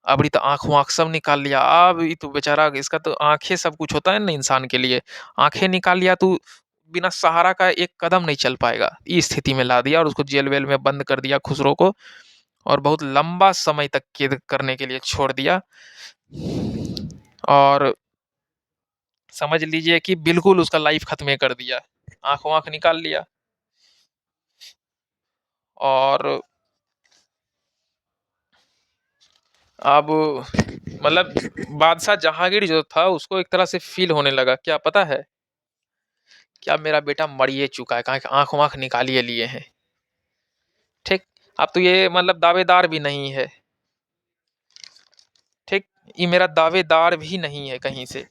S1: अबड़ी तो आँख-वाँख सब निकाल लिया। अब ये तो बेचारा इसका तो आँखें सब कुछ होता है ना इंसान के लिए। आँखें निकाल लिया तो बिना सहारा का एक कदम नहीं चल पाएगा। इस स्थिति में ला दिया और उसको जेल-वेल में बंद कर दिया खुसरो को और बहुत लंबा समय तक कैद करने के लिए छोड़ दिया। और समझ लीजिए कि बिल्कुल उसका लाइफ खत्म ही कर दिया। आँख-वाँख निकाल लिया और अब मतलब बादशाह जहांगीर जो था उसको एक तरह से फ़ील होने लगा, क्या पता है? कि अब मेरा बेटा मर ही चुका है, कहाँ कि आँख-वाँख निकाल ही लिए हैं। ठीक? अब तो ये मतलब दावेदार भी नहीं है। ठीक? ये मेरा दावेदार भी नहीं है कहीं से,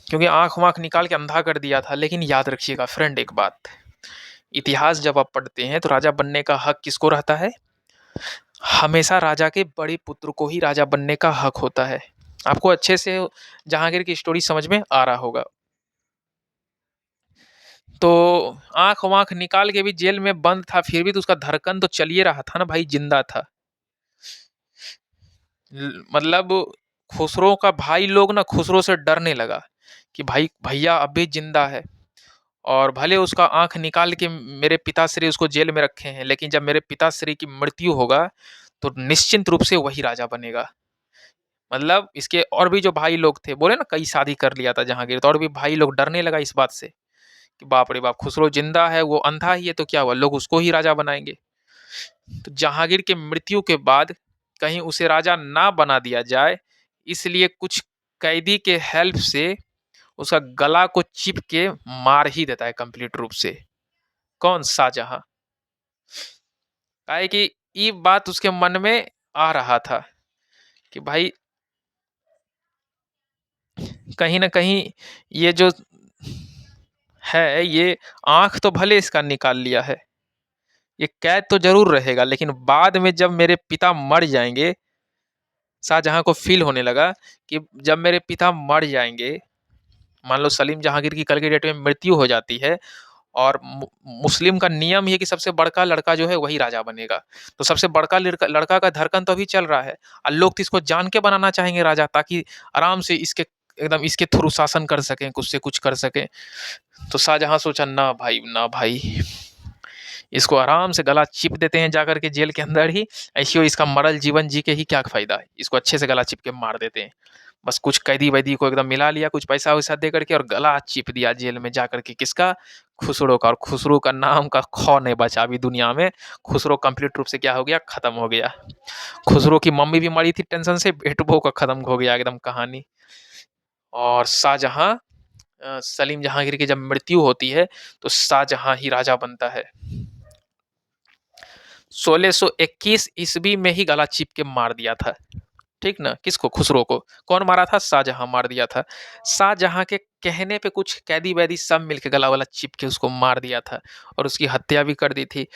S1: क्योंकि आँख-वाँख निकाल के अंधा कर दिया था। लेकिन याद रखिएगा फ्रेंड एक बात, इतिहास जब आप पढ़ते हैं तो राजा बनने का हक किसको रहता है? हमेशा राजा के बड़े पुत्र को ही राजा बनने का हक होता है। आपको अच्छे से जहांगीर की स्टोरी समझ में आ रहा होगा। तो आँख-वाँख निकाल के भी जेल में बंद था, फिर भी तो उसका धड़कन तो चल ही रहा था ना भाई, जिंदा था। मतलब खुसरो का भाई लोग ना खुसरो से डरने लगा कि भाई भैया अब भी जिंदा है और भले उसका आँख निकाल के मेरे पिताश्री उसको जेल में रखे हैं, लेकिन जब मेरे पिताश्री की मृत्यु होगा तो निश्चिंत रूप से वही राजा बनेगा। मतलब इसके और भी जो भाई लोग थे, बोले ना कई शादी कर लिया था जहांगीर, तो और भी भाई लोग डरने लगा इस बात से कि बाप रे बाप, खुसरो जिंदा है, वो अंधा ही है तो क्या हुआ, लोग उसको ही राजा बनाएंगे। तो जहांगीर के मृत्यु के बाद कहीं उसे राजा ना बना दिया जाए, इसलिए कुछ कैदी के हेल्प से उसका गला को चिप के मार ही देता है कंप्लीट रूप से। कौन? शाहजहां। काहे कि ये बात उसके मन में आ रहा था कि भाई कहीं ना कहीं ये जो है, ये आंख तो भले इसका निकाल लिया है, ये कैद तो जरूर रहेगा, लेकिन बाद में जब मेरे पिता मर जाएंगे, शाहजहां को फील होने लगा कि जब मेरे पिता मर जाएंगे, मान लो सलीम जहांगीर की कल के डेट में मृत्यु हो जाती है और मुस्लिम का नियम ये है कि सबसे बड़का लड़का जो है वही राजा बनेगा, तो सबसे बड़का लड़का लड़का का धड़कन तो अभी चल रहा है और लोग तो इसको जान के बनाना चाहेंगे राजा, ताकि आराम से इसके एकदम इसके थ्रू शासन कर सकें, कुछ से कुछ कर सकें। तो शाहजहां सोचा ना भाई ना भाई, इसको आराम से गला चिप देते हैं जाकर के जेल के अंदर ही, ऐसे हो इसका मरल जीवन जी के ही क्या फायदा है, इसको अच्छे से गला चिप के मार देते हैं। बस कुछ कैदी वैदी को एकदम मिला लिया, कुछ पैसा वैसा दे करके और गला चिप दिया जेल में जा करके किसका? खुसरो का। और खुसरो का नाम का खौ नहीं बचा अभी दुनिया में, खुसरो कंप्लीट रूप से क्या हो गया? खत्म हो गया। खुसरो की मम्मी भी मरी थी टेंशन से, बेटबो का खत्म हो गया एकदम कहानी। और शाहजहां, सलीम जहांगीर की जब मृत्यु होती है तो शाहजहां ही राजा बनता है। 1621 ईस्वी में ही गला चीप के मार दिया था, ठीक ना, किसको, खुसरो को। कौन मारा था, शाहजहां मार दिया था। शाहजहां के कहने पे कुछ कैदी वैदी सब मिलके गला वाला चिप के उसको मार दिया था और उसकी हत्या भी कर दी थी।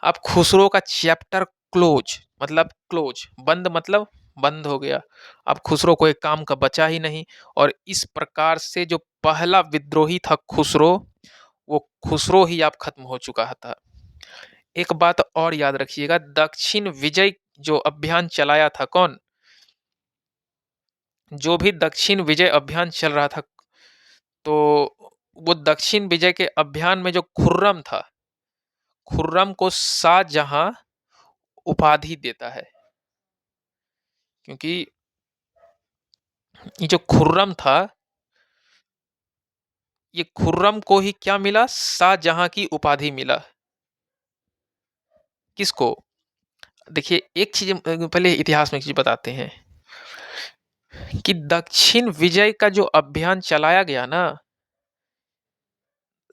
S1: अब खुसरो का चैप्टर क्लोज, मतलब क्लोज, बंद मतलब बंद हो गया। अब खुसरो को एक काम का बचा ही नहीं, और इस प्रकार से जो पहला विद्रोही था खुसरो, वो खुसरो ही अब खत्म हो चुका था। एक बात और याद रखिएगा, दक्षिण विजय जो अभियान चलाया था, कौन, जो भी दक्षिण विजय अभियान चल रहा था, तो वो दक्षिण विजय के अभियान में जो खुर्रम था, खुर्रम को शाहजहां उपाधि देता है, क्योंकि ये जो खुर्रम था, ये खुर्रम को ही क्या मिला, शाहजहां की उपाधि मिला। किसको, देखिए एक चीज पहले इतिहास में एक चीज बताते हैं कि दक्षिण विजय का जो अभियान चलाया गया ना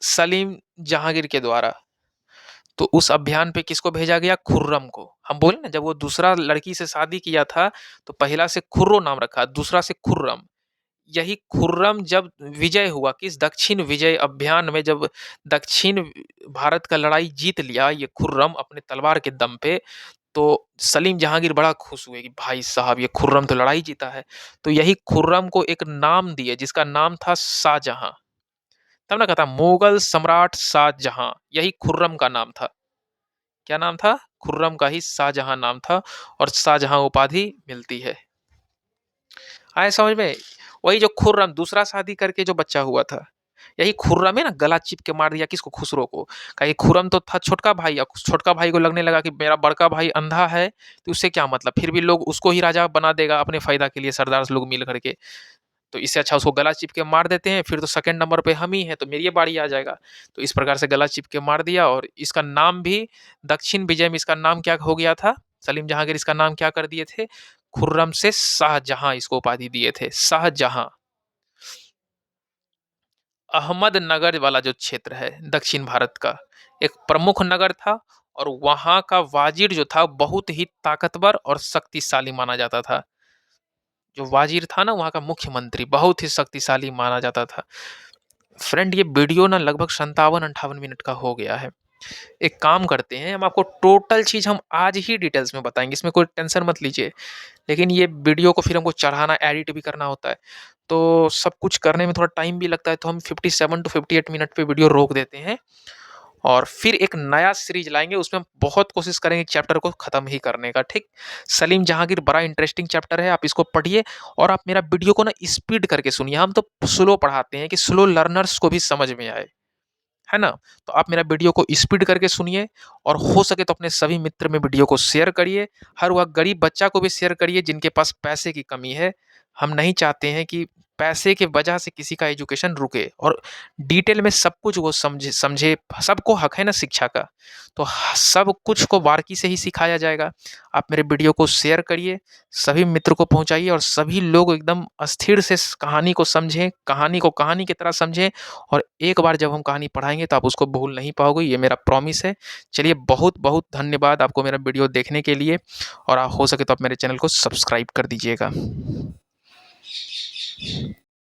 S1: सलीम जहांगीर के द्वारा, तो उस अभियान पे किसको भेजा गया, खुर्रम को। हम बोले ना, जब वो दूसरा लड़की से शादी किया था तो पहला से खुर्रो नाम रखा, दूसरा से खुर्रम। यही खुर्रम जब विजय हुआ, किस दक्षिण विजय अभियान में, जब दक्षिण भारत का लड़ाई जीत लिया ये खुर्रम अपने तलवार के दम पे, तो सलीम जहांगीर बड़ा खुश हुए कि भाई साहब ये खुर्रम तो लड़ाई जीता है। तो यही खुर्रम को एक नाम दिए जिसका नाम था शाहजहां। तब ना कहता मुगल सम्राट शाहजहां, यही खुर्रम का नाम था। क्या नाम था, खुर्रम का ही शाहजहां नाम था, और शाहजहां उपाधि मिलती है। आए समझ में। वही जो खुर्रम दूसरा शादी करके जो बच्चा हुआ था, यही खुर्रम है ना, गला चिप के मार दिया किसको, खुसरो को। कहीं खुर्रम तो था छोटका भाई, और छोटका भाई को लगने लगा कि मेरा बड़का भाई अंधा है तो उससे क्या मतलब, फिर भी लोग उसको ही राजा बना देगा अपने फायदा के लिए, सरदार लोग मिल करके। तो इससे अच्छा उसको गला चिप के मार देते हैं, फिर तो सेकंड नंबर पे हम ही हैं, तो मेरी ये बारी आ जाएगा। तो इस प्रकार से गला चिप के मार दिया, और इसका नाम भी दक्षिण विजय में इसका नाम क्या हो गया था, सलीम जहांगीर इसका नाम क्या कर दिए थे, खुर्रम से शाहजहां इसको उपाधि दिए थे, शाहजहां। अहमदनगर वाला जो क्षेत्र है दक्षिण भारत का, एक प्रमुख नगर था, और वहां का वाजिर जो था बहुत ही ताकतवर और शक्तिशाली माना जाता था। जो वाजिर था ना वहाँ का मुख्यमंत्री, बहुत ही शक्तिशाली माना जाता था। फ्रेंड ये वीडियो ना लगभग 57-58 मिनट का हो गया है। एक काम करते हैं, हम आपको टोटल चीज़ हम आज ही डिटेल्स में बताएंगे, इसमें कोई टेंशन मत लीजिए। लेकिन ये वीडियो को फिर हमको चढ़ाना, एडिट भी करना होता है, तो सब कुछ करने में थोड़ा टाइम भी लगता है, तो हम 57 टू 58 मिनट पे वीडियो रोक देते हैं, और फिर एक नया सीरीज लाएंगे, उसमें हम बहुत कोशिश करेंगे चैप्टर को खत्म ही करने का, ठीक। सलीम जहांगीर बड़ा इंटरेस्टिंग चैप्टर है, आप इसको पढ़िए, और आप मेरा वीडियो को ना स्पीड करके सुनिए। हम तो स्लो पढ़ाते हैं कि स्लो लर्नर्स को भी समझ में आए, है ना। तो आप मेरा वीडियो को स्पीड करके सुनिए, और हो सके तो अपने सभी मित्र में वीडियो को शेयर करिए। हर वह गरीब बच्चा को भी शेयर करिए जिनके पास पैसे की कमी है। हम नहीं चाहते हैं कि पैसे के वजह से किसी का एजुकेशन रुके, और डिटेल में सब कुछ वो समझे। सबको हक है ना शिक्षा का, तो सब कुछ को बारीकी से ही सिखाया जाएगा। आप मेरे वीडियो को शेयर करिए, सभी मित्र को पहुंचाइए, और सभी लोग एकदम अस्थिर से कहानी को समझें, कहानी को कहानी की तरह समझें, और एक बार जब हम कहानी पढ़ाएंगे तो आप उसको भूल नहीं पाओगे, ये मेरा प्रॉमिस है। चलिए, बहुत बहुत धन्यवाद आपको मेरा वीडियो देखने के लिए, और हो सके तो आप मेरे चैनल को सब्सक्राइब कर दीजिएगा।